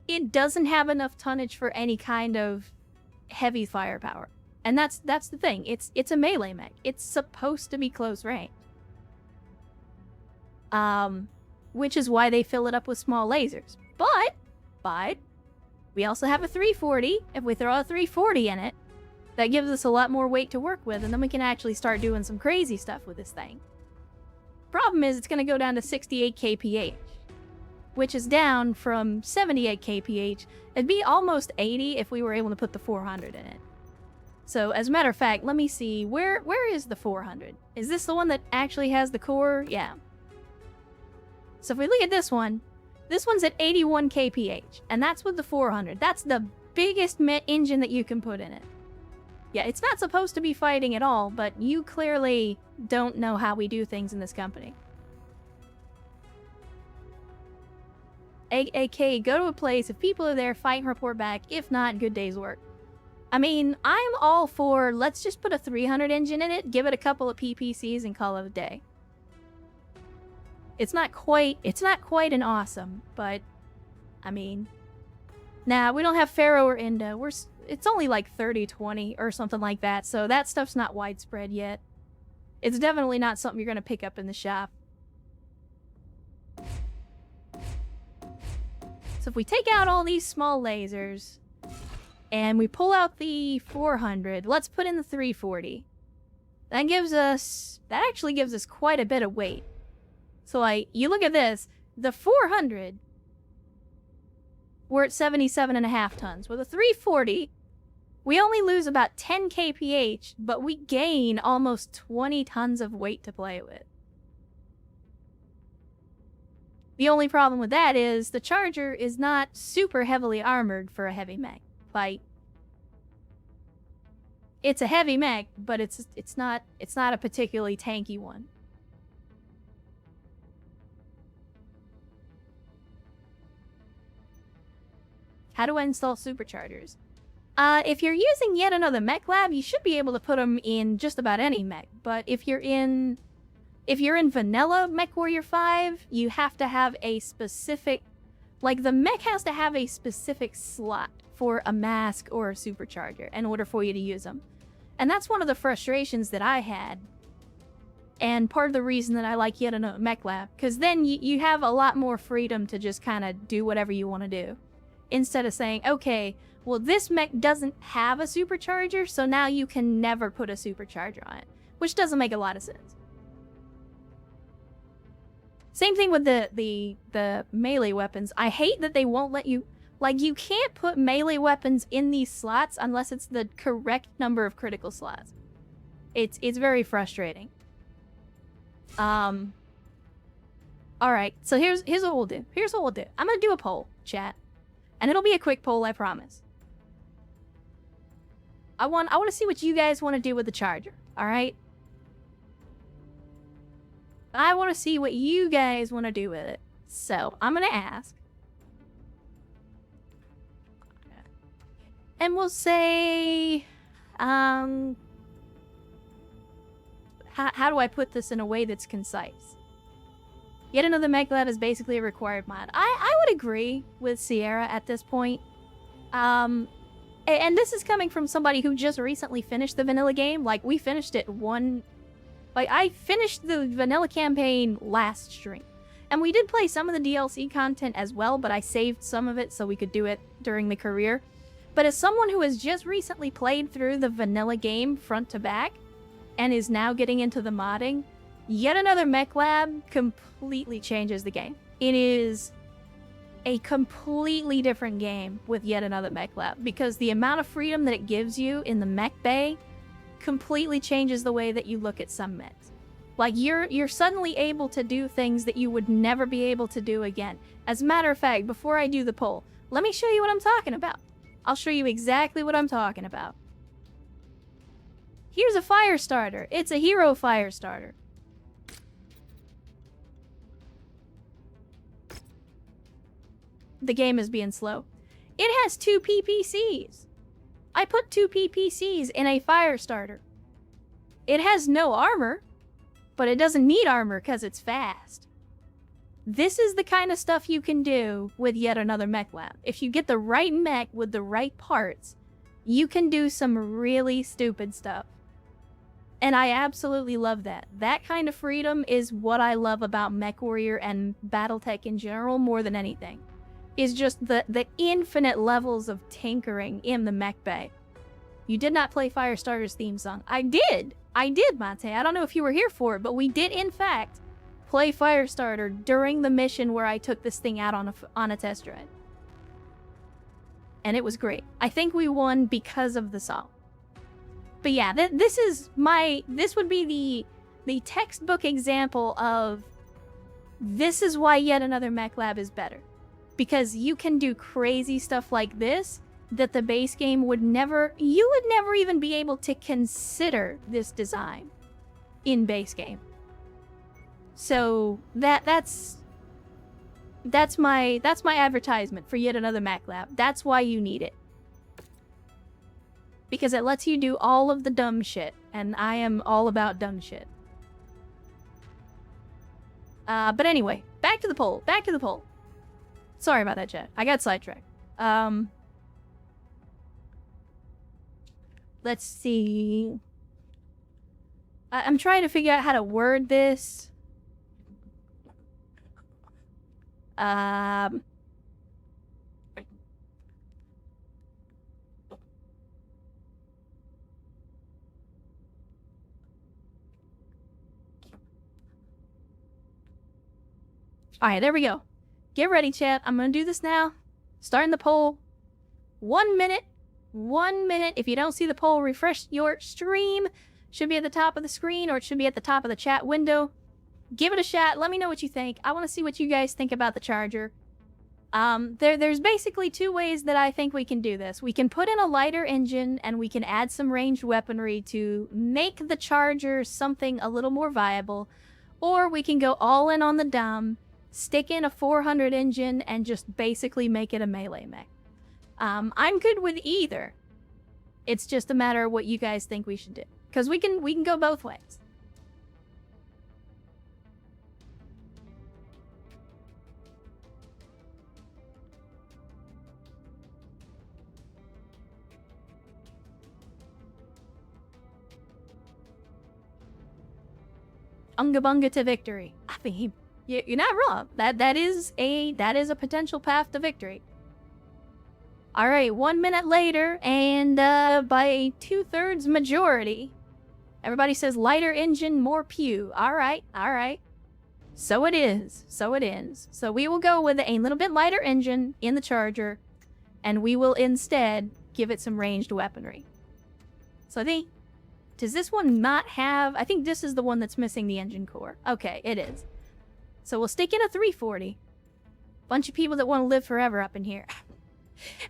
it doesn't have enough tonnage for any kind of heavy firepower. And that's the thing. It's a melee mech. It's supposed to be close range. Which is why they fill it up with small lasers. But we also have a 340. If we throw a 340 in it, that gives us a lot more weight to work with, and then we can actually start doing some crazy stuff with this thing. Problem is, it's going to go down to 68 kph, which is down from 78 kph. It'd be almost 80 if we were able to put the 400 in it. So, as a matter of fact, let me see, where is the 400? Is this the one that actually has the core? Yeah. So if we look at this one's at 81 kph, and that's with the 400. That's the biggest engine that you can put in it. Yeah, it's not supposed to be fighting at all, but you clearly don't know how we do things in this company. AK, go to a place. If people are there, fight and report back. If not, good day's work. I mean, I'm all for, let's just put a 300 engine in it, give it a couple of PPCs, and call it a day. It's not quite an awesome, but, I mean... Nah, we don't have Pharaoh or Indo. It's only like 30-20 or something like that, so that stuff's not widespread yet. It's definitely not something you're gonna pick up in the shop. So if we take out all these small lasers, and we pull out the 400, let's put in the 340. That actually gives us quite a bit of weight. So like, you look at this, the 400, we're at 77.5 tons. With a 340, we only lose about 10 kph, but we gain almost 20 tons of weight to play with. The only problem with that is the Charger is not super heavily armored for a heavy mech. Like, it's a heavy mech, but it's not a particularly tanky one. How do I install superchargers? If you're using yet another mech lab, you should be able to put them in just about any mech. But if you're in vanilla Mechwarrior 5, you have to have a specific, like the mech has to have a specific slot for a mask or a supercharger in order for you to use them. And that's one of the frustrations that I had. And part of the reason that I like yet another mech lab, because then you have a lot more freedom to just kind of do whatever you want to do. Instead of saying, okay, well, this mech doesn't have a supercharger, so now you can never put a supercharger on it, which doesn't make a lot of sense. Same thing with the melee weapons. I hate that they won't let you, like, you can't put melee weapons in these slots unless it's the correct number of critical slots. It's very frustrating. Alright, so here's what we'll do. Here's what we'll do. I'm gonna do a poll, chat. And it'll be a quick poll, I promise. I want to see what you guys want to do with the Charger, alright? I want to see what you guys want to do with it. So, I'm going to ask. And we'll say... how do I put this in a way that's concise? Yet another mech lab is basically a required mod. I would agree with Sierra at this point. And this is coming from somebody who just recently finished the vanilla game. Like, we finished it I finished the vanilla campaign last stream. And we did play some of the DLC content as well, but I saved some of it so we could do it during the career. But as someone who has just recently played through the vanilla game front to back, and is now getting into the modding, Yet Another Mech Lab completely changes the game. It is a completely different game with Yet Another Mech Lab, because the amount of freedom that it gives you in the mech bay completely changes the way that you look at some mechs. Like, you're suddenly able to do things that you would never be able to do again. As a matter of fact, before I do the poll, let me show you what I'm talking about. I'll show you exactly what I'm talking about. Here's a fire starter. It's a hero fire starter. The game is being slow. It has 2 PPCs. I put 2 PPCs in a fire starter. It has no armor, but it doesn't need armor because it's fast. This is the kind of stuff you can do with Yet Another Mech Lab. If you get the right mech with the right parts, you can do some really stupid stuff. And I absolutely love that. That kind of freedom is what I love about Mechwarrior and Battletech in general more than anything. Is just the infinite levels of tinkering in the mech bay. You did not play Firestarter's theme song. I did, Mate. I don't know if you were here for it, but we did, in fact, play Firestarter during the mission where I took this thing out on a test drive. And it was great. I think we won because of the song. But yeah, this would be the textbook example of this is why Yet Another Mech Lab is better. Because you can do crazy stuff like this that the base game you would never even be able to consider this design in base game. So that's my advertisement for Yet Another Mech Lab. That's why you need it. Because it lets you do all of the dumb shit, and I am all about dumb shit. But anyway, back to the poll. Sorry about that, chat. I got sidetracked. Let's see. I'm trying to figure out how to word this. Alright, there we go. Get ready, chat. I'm gonna do this now. Starting the poll. 1 minute. 1 minute. If you don't see the poll, refresh your stream. Should be at the top of the screen, or it should be at the top of the chat window. Give it a shot. Let me know what you think. I want to see what you guys think about the Charger. There's basically two ways that I think we can do this. We can put in a lighter engine, and we can add some ranged weaponry to make the Charger something a little more viable. Or we can go all in on the dumb, stick in a 400 engine, and just basically make it a melee mech. I'm good with either. It's just a matter of what you guys think we should do. Because we can go both ways. Unga bunga to victory. I mean, you're not wrong. That is a potential path to victory. All right, 1 minute later, and by a 2/3 majority, everybody says lighter engine, more pew. All right. So it is. So it is. So we will go with a little bit lighter engine in the Charger, and we will instead give it some ranged weaponry. So does this one not have... I think this is the one that's missing the engine core. Okay, it is. So we'll stick in a 340. Bunch of people that want to live forever up in here.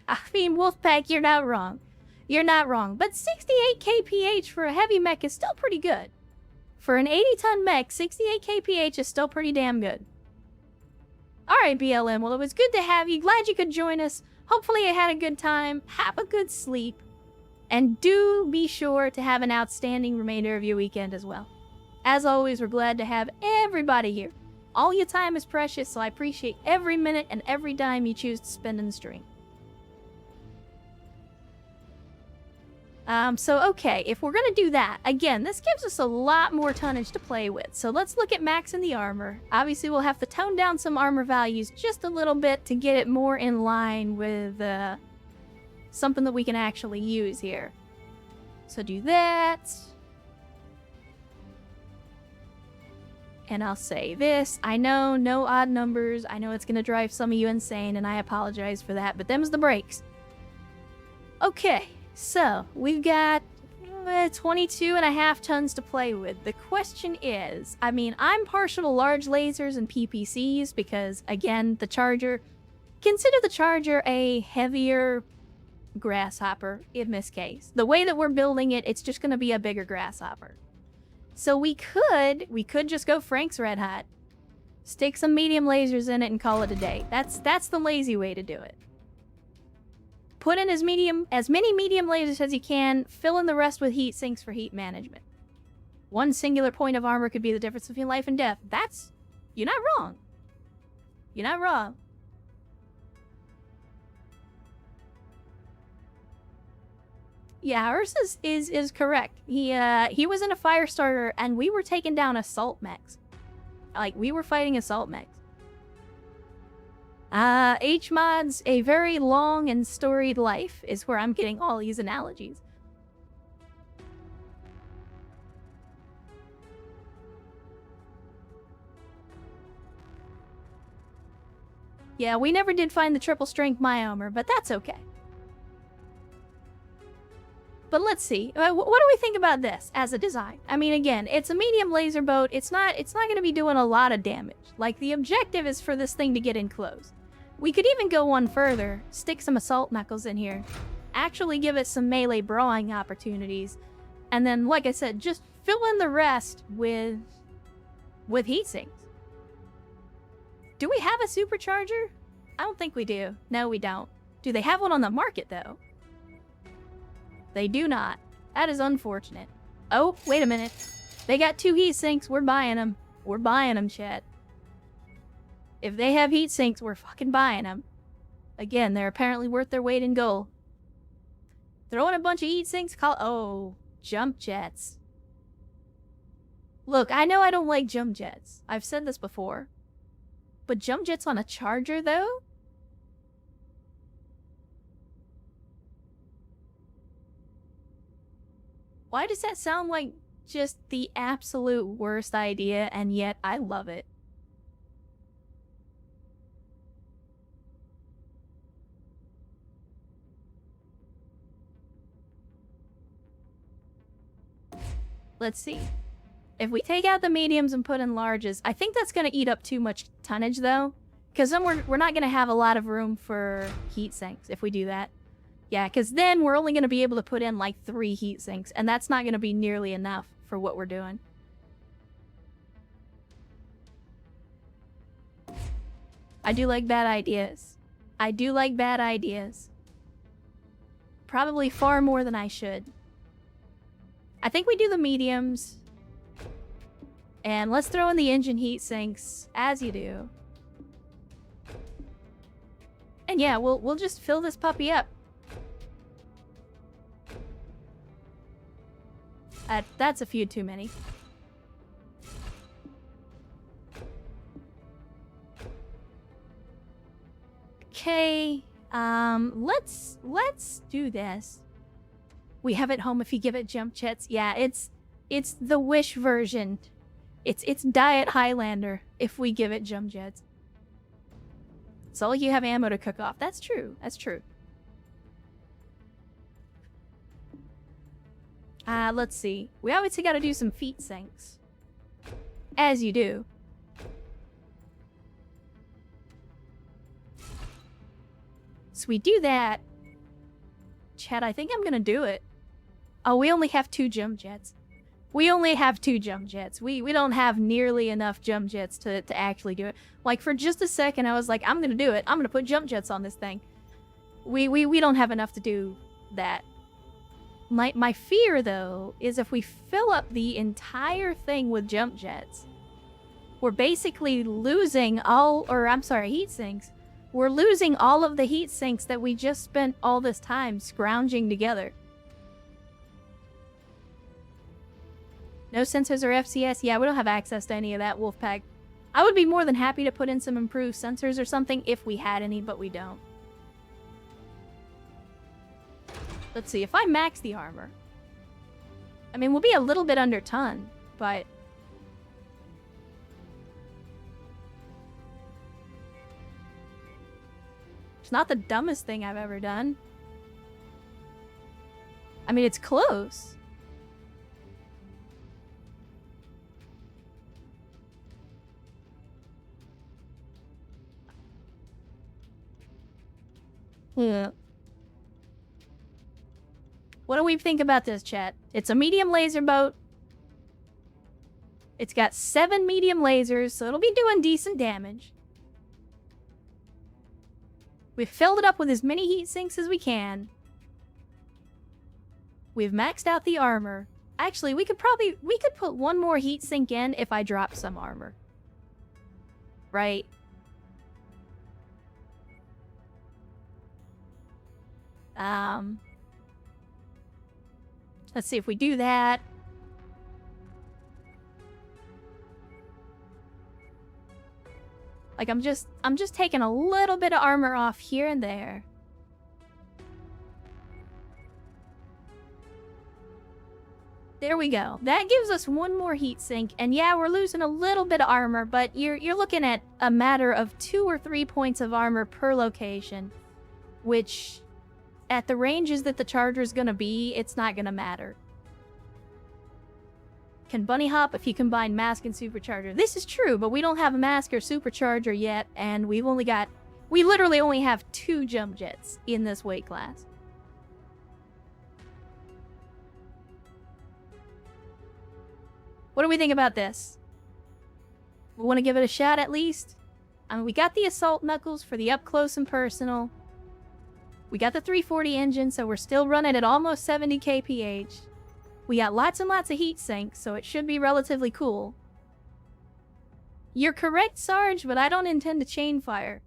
I mean, Wolfpack, you're not wrong. You're not wrong. But 68 kph for a heavy mech is still pretty good. For an 80-ton mech, 68 kph is still pretty damn good. Alright, BLM. Well, it was good to have you. Glad you could join us. Hopefully you had a good time. Have a good sleep. And do be sure to have an outstanding remainder of your weekend as well. As always, we're glad to have everybody here. All your time is precious, so I appreciate every minute and every dime you choose to spend in the stream. Okay, if we're gonna do that, again, this gives us a lot more tonnage to play with. So let's look at maxing the armor. Obviously, we'll have to tone down some armor values just a little bit to get it more in line with, something that we can actually use here. So do that. And I'll say this. I know, no odd numbers. I know it's gonna drive some of you insane, and I apologize for that, but them's the breaks. Okay, so we've got 22.5 tons to play with. The question is, I mean, I'm partial to large lasers and PPCs because, again, the Charger... Consider the Charger a heavier grasshopper in this case. The way that we're building it, it's just going to be a bigger grasshopper. So we could just go Frank's Red Hot, stick some medium lasers in it, and call it a day. That's the lazy way to do it. Put in as many medium lasers as you can, fill in the rest with heat sinks for heat management. One singular point of armor could be the difference between life and death. You're not wrong. You're not wrong. Yeah, Ursus is correct. He was in a fire starter, and we were taking down assault mechs. Like, we were fighting assault mechs. HMod's a very long and storied life is where I'm getting all these analogies. Yeah, we never did find the triple strength my-armor, but that's okay. But let's see. What do we think about this as a design? I mean, again, it's a medium laser boat. It's not going to be doing a lot of damage. Like, the objective is for this thing to get in close. We could even go one further, stick some assault knuckles in here, actually give it some melee brawling opportunities, and then, like I said, just fill in the rest with heat sinks. Do we have a supercharger? I don't think we do. No, we don't. Do they have one on the market, though? They do not. That is unfortunate. Oh, wait a minute. They got 2 heat sinks. We're buying them. We're buying them, chat. If they have heat sinks, we're fucking buying them. Again, they're apparently worth their weight in gold. Throwing a bunch of heat sinks, oh, jump jets. Look, I know I don't like jump jets. I've said this before. But jump jets on a charger, though? Why does that sound like just the absolute worst idea, and yet I love it? Let's see. If we take out the mediums and put in larges, I think that's going to eat up too much tonnage, though. Because then we're not going to have a lot of room for heat sinks if we do that. Yeah, because then we're only going to be able to put in like 3 heat sinks, and that's not going to be nearly enough for what we're doing. I do like bad ideas. I do like bad ideas. Probably far more than I should. I think we do the mediums. And let's throw in the engine heat sinks, as you do. And yeah, we'll just fill this puppy up. That's a few too many. Okay, let's do this. We have it home if you give it jump jets. Yeah, it's the Wish version. It's Diet Highlander if we give it jump jets. It's all you have ammo to cook off. That's true. That's true. Let's see. We obviously got to do some feet sinks. As you do. So we do that. Chad, I think I'm gonna do it. Oh, we only have 2 jump jets. We only have 2 jump jets. We don't have nearly enough jump jets to actually do it. Like, for just a second, I was like, I'm gonna do it. I'm gonna put jump jets on this thing. We don't have enough to do that. My fear, though, is if we fill up the entire thing with jump jets, we're basically losing all, or I'm sorry, heat sinks. We're losing all of the heat sinks that we just spent all this time scrounging together. No sensors or FCS? Yeah, we don't have access to any of that, Wolfpack. I would be more than happy to put in some improved sensors or something if we had any, but we don't. Let's see, if I max the armor... I mean, we'll be a little bit under ton, but... It's not the dumbest thing I've ever done. I mean, it's close. Yeah. What do we think about this, chat? It's a medium laser boat. It's got 7 medium lasers, so it'll be doing decent damage. We've filled it up with as many heat sinks as we can. We've maxed out the armor. Actually, we could put 1 more heat sink in if I drop some armor. Right? Let's see if we do that. Like, I'm just taking a little bit of armor off here and there. There we go. That gives us 1 more heat sink, and yeah, we're losing a little bit of armor, but you're looking at a matter of 2 or 3 points of armor per location, which, at the ranges that the charger's gonna be, it's not gonna matter. Can bunny hop if you combine mask and supercharger? This is true, but we don't have a mask or supercharger yet, and we literally only have 2 jump jets in this weight class. What do we think about this? We want to give it a shot at least? I mean, we got the assault knuckles for the up close and personal. We got the 340 engine, so we're still running at almost 70 kph. We got lots and lots of heat sinks, so it should be relatively cool. You're correct, Sarge, but I don't intend to chain fire.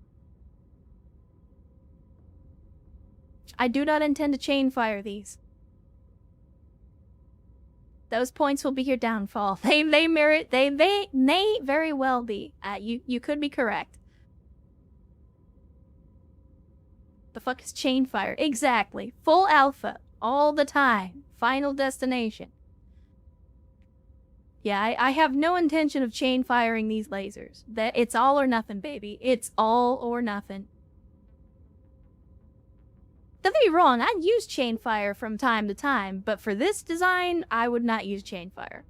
I do not intend to chain fire these. Those points will be your downfall. They may very well be. You could be correct. The fuck is Chainfire? Exactly. Full alpha. All the time. Final destination. Yeah, I have no intention of chain firing these lasers. It's all or nothing, baby. It's all or nothing. Don't get me wrong, I'd use chain fire from time to time, but for this design, I would not use chain fire.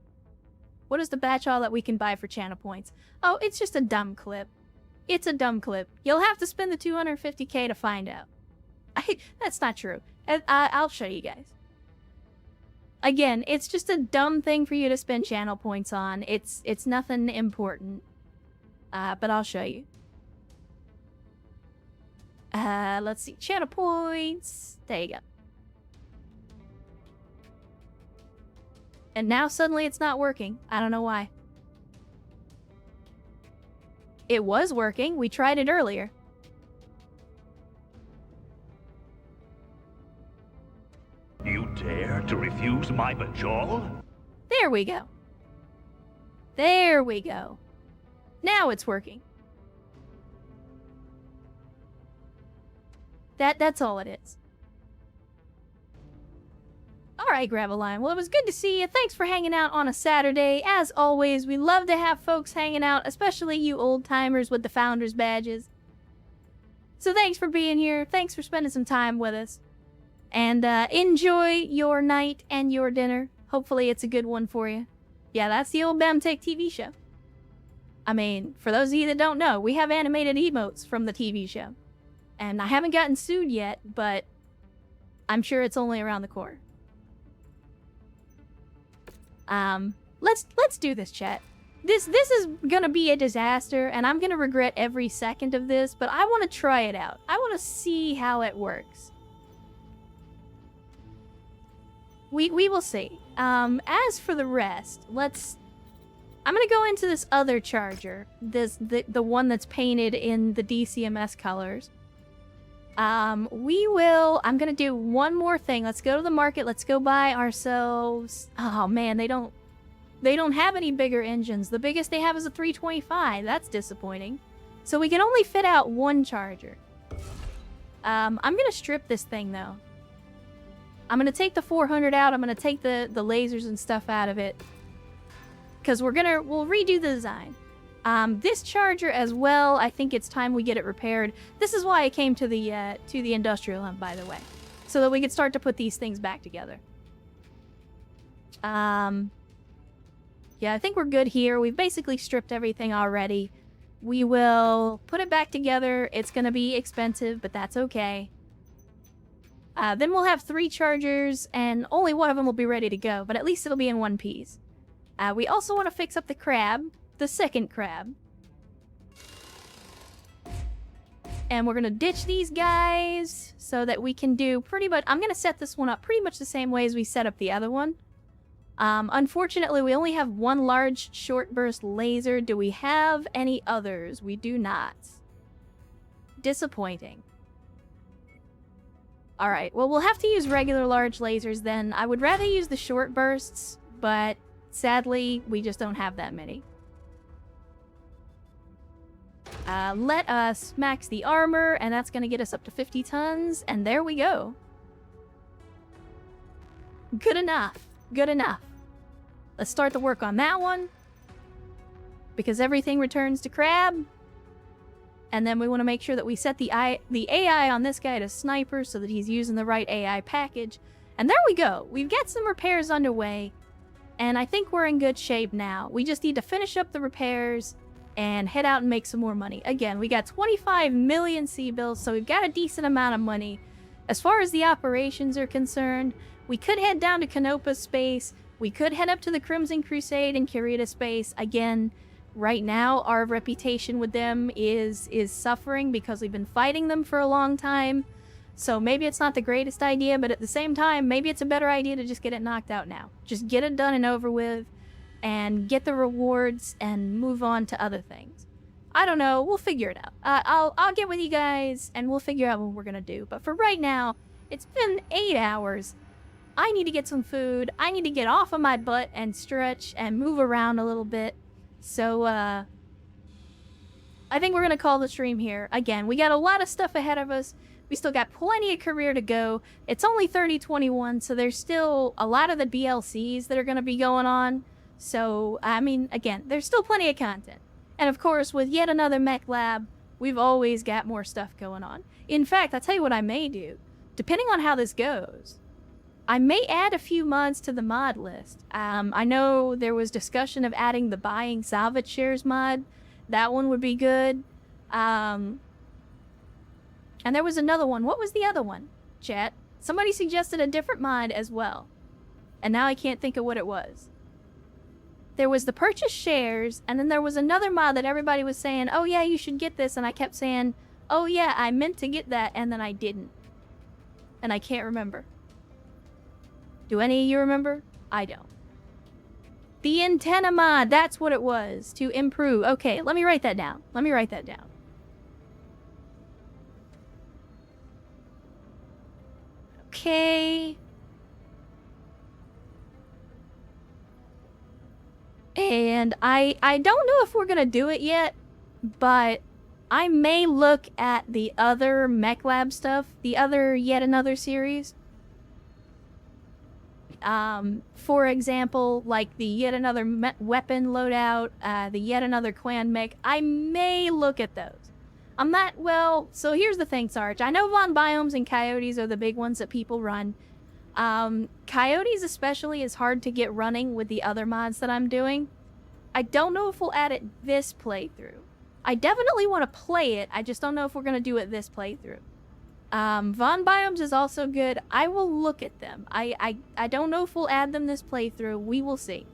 What is the batch all that we can buy for channel points? Oh, it's just a dumb clip. It's a dumb clip. You'll have to spend the 250k to find out. That's not true. I'll show you guys. Again, it's just a dumb thing for you to spend channel points on. It's nothing important. But I'll show you. Let's see. Channel points. There you go. And now suddenly it's not working. I don't know why. It was working. We tried it earlier. You dare to refuse my bajol? There we go. There we go. Now it's working. That's all it is. Alright, Graveline. Well, it was good to see you. Thanks for hanging out on a Saturday. As always, we love to have folks hanging out, especially you old-timers with the Founders Badges. So thanks for being here. Thanks for spending some time with us. And enjoy your night and your dinner. Hopefully it's a good one for you. Yeah, that's the old BAMTech TV show. I mean, for those of you that don't know, we have animated emotes from the TV show. And I haven't gotten sued yet, but I'm sure it's only around the corner. Let's do this, chat. This is gonna be a disaster, and I'm gonna regret every second of this, but I want to try it out. I want to see how it works. We will see. As for the rest, I'm gonna go into this other charger, the one that's painted in the DCMS colors. I'm gonna do one more thing. Let's go to the market. Let's go buy ourselves. Oh man, they don't have any bigger engines. The biggest they have is a 325. That's disappointing. So we can only fit out one charger. I'm gonna strip this thing though. I'm gonna take the 400 out. I'm gonna take the lasers and stuff out of it. Because we'll redo the design. This charger as well, I think it's time we get it repaired. This is why I came to the industrial hunt, by the way. So that we could start to put these things back together. Yeah, I think we're good here. We've basically stripped everything already. We will put it back together. It's gonna be expensive, but that's okay. Then we'll have 3 chargers, and only one of them will be ready to go, but at least it'll be in one piece. We also want to fix up the crab. The second crab. And we're gonna ditch these guys so that we can do pretty much... I'm gonna set this one up pretty much the same way as we set up the other one. Unfortunately, we only have one large short burst laser. Do we have any others? We do not. Disappointing. Alright, well, we'll have to use regular large lasers then. I would rather use the short bursts, but sadly, we just don't have that many. Let us max the armor, and that's going to get us up to 50 tons, and there we go. Good enough. Good enough. Let's start the work on that one, because everything returns to crab. And then we want to make sure that we set the AI on this guy to sniper so that he's using the right AI package. And there we go. We've got some repairs underway, and I think we're in good shape now. We just need to finish up the repairs and head out and make some more money. Again, we got 25 million C-bills, so we've got a decent amount of money. As far as the operations are concerned, we could head down to Canopa Space. We could head up to the Crimson Crusade and Kurita Space. Again, right now, our reputation with them is suffering because we've been fighting them for a long time. So maybe it's not the greatest idea, but at the same time, maybe it's a better idea to just get it knocked out now. Just get it done and over with, and get the rewards and move on to other things. I don't know. We'll figure it out. I'll get with you guys and we'll figure out what we're gonna do. But for right now, it's been 8 hours. I need to get some food. I need to get off of my butt and stretch and move around a little bit. So, I think we're going to call the stream here. Again, we got a lot of stuff ahead of us. We still got plenty of career to go. It's only 3021, so there's still a lot of the BLCs that are going to be going on. So, I mean, again, there's still plenty of content. And of course, with yet another mech lab, we've always got more stuff going on. In fact, I'll tell you what I may do. Depending on how this goes, I may add a few mods to the mod list. I know there was discussion of adding the buying salvage shares mod. That one would be good. And there was another one. What was the other one, chat? Somebody suggested a different mod as well. And now I can't think of what it was. There was the purchase shares, and then there was another mod that everybody was saying, oh yeah, you should get this, and I kept saying, oh yeah, I meant to get that, and then I didn't. And I can't remember. Do any of you remember? I don't. The antenna mod, that's what it was, to improve. Okay, let me write that down. Let me write that down. Okay. And I don't know if we're gonna do it yet, but I may look at the other Mech Lab stuff, the other yet another series. For example, like the yet another weapon loadout, the yet another clan mech. I may look at those. I'm not, well, so here's the thing, Sarge. I know Von Biomes and Coyotes are the big ones that people run. Coyotes especially is hard to get running with the other mods that I'm doing. I don't know if we'll add it this playthrough. I definitely want to play it, I just don't know if we're going to do it this playthrough. Von Biomes is also good. I will look at them. I don't know if we'll add them this playthrough. We will see.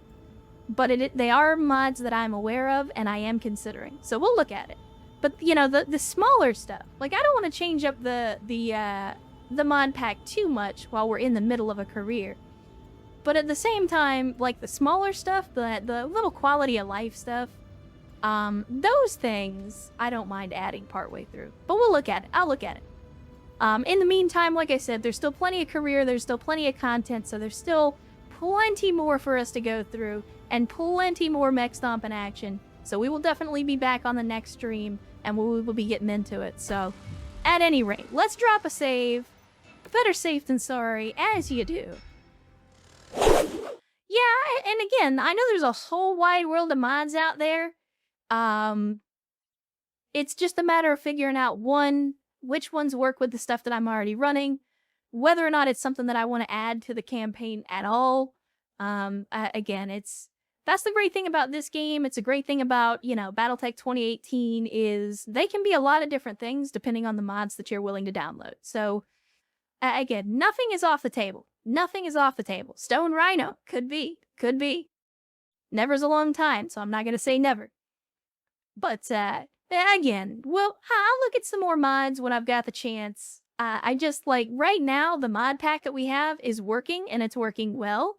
But they are mods that I'm aware of and I am considering. So we'll look at it. But, you know, the smaller stuff. Like, I don't want to change up the mod pack too much while we're in the middle of a career. But at the same time, like, the smaller stuff, the little quality of life stuff, those things I don't mind adding partway through. But we'll look at it. I'll look at it. In the meantime, like I said, there's still plenty of career, there's still plenty of content, so there's still plenty more for us to go through, and plenty more mech stomping action. So we will definitely be back on the next stream, and we will be getting into it. So, at any rate, let's drop a save. Better safe than sorry, as you do. Yeah, and again, I know there's a whole wide world of mods out there. It's just a matter of figuring out, one, which ones work with the stuff that I'm already running, whether or not it's something that I want to add to the campaign at all. Again, that's the great thing about this game. It's a great thing about, you know, Battletech 2018 is they can be a lot of different things depending on the mods that you're willing to download. So, again, nothing is off the table. Nothing is off the table. Stone Rhino, could be. Could be. Never's a long time, so I'm not going to say never. But, again, well, I'll look at some more mods when I've got the chance. I just, like, right now, the mod pack that we have is working, and it's working well.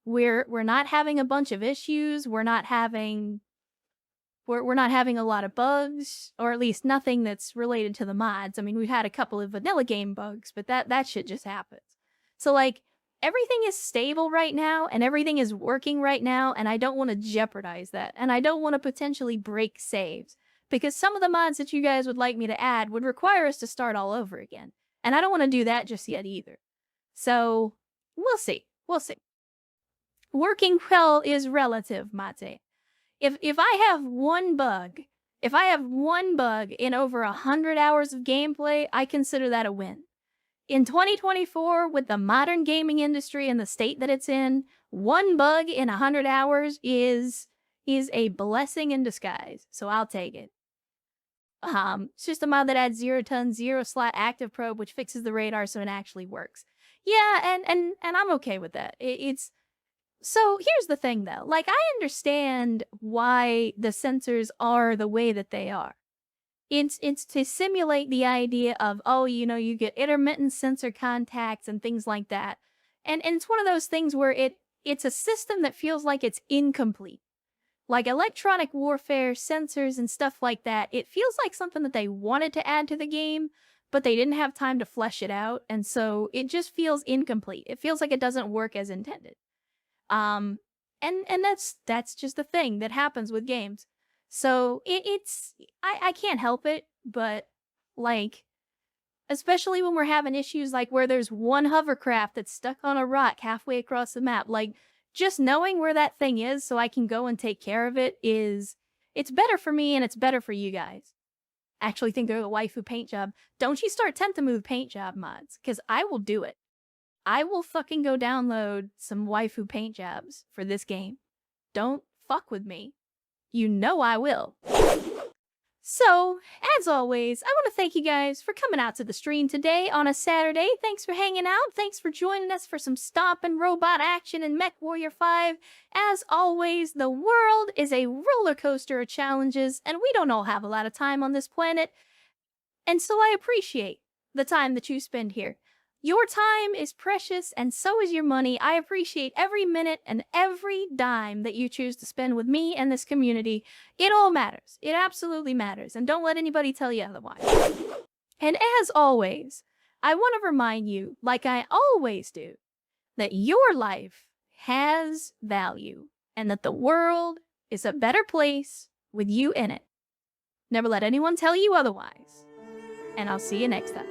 We're not having a bunch of issues. We're not having a lot of bugs, or at least nothing that's related to the mods. I mean, we've had a couple of vanilla game bugs, but that shit just happens. So, like, everything is stable right now, and everything is working right now, and I don't want to jeopardize that. And I don't want to potentially break saves. Because some of the mods that you guys would like me to add would require us to start all over again. And I don't want to do that just yet either. So, we'll see. We'll see. Working well is relative, Mate. If I have one bug in over 100 hours of gameplay, I consider that a win. In 2024, with the modern gaming industry and the state that it's in, one bug in 100 hours is a blessing in disguise. So I'll take it. It's just a mod that adds 0-ton, 0-slot active probe, which fixes the radar so it actually works. Yeah, and I'm okay with that. It's so here's the thing though. Like, I understand why the sensors are the way that they are. It's to simulate the idea of, oh, you know, you get intermittent sensor contacts and things like that. And it's one of those things where it's a system that feels like it's incomplete. Like electronic warfare, sensors, and stuff like that, it feels like something that they wanted to add to the game, but they didn't have time to flesh it out, and so it just feels incomplete. It feels like it doesn't work as intended. And that's just the thing that happens with games. So I can't help it, but like, especially when we're having issues like where there's one hovercraft that's stuck on a rock halfway across the map, like just knowing where that thing is so I can go and take care of it it's better for me and it's better for you guys. I actually think they're the waifu paint job. Don't you start tempting me with paint job mods, because I will do it. I will fucking go download some waifu paint jobs for this game. Don't fuck with me. You know I will. So, as always, I want to thank you guys for coming out to the stream today on a Saturday. Thanks for hanging out. Thanks for joining us for some stomping robot action in Mechwarrior 5. As always, the world is a roller coaster of challenges, and we don't all have a lot of time on this planet. And so I appreciate the time that you spend here. Your time is precious, and so is your money. I appreciate every minute and every dime that you choose to spend with me and this community. It all matters. It absolutely matters, and don't let anybody tell you otherwise. And as always, I want to remind you, like I always do, that your life has value, and that the world is a better place with you in it. Never let anyone tell you otherwise. And I'll see you next time.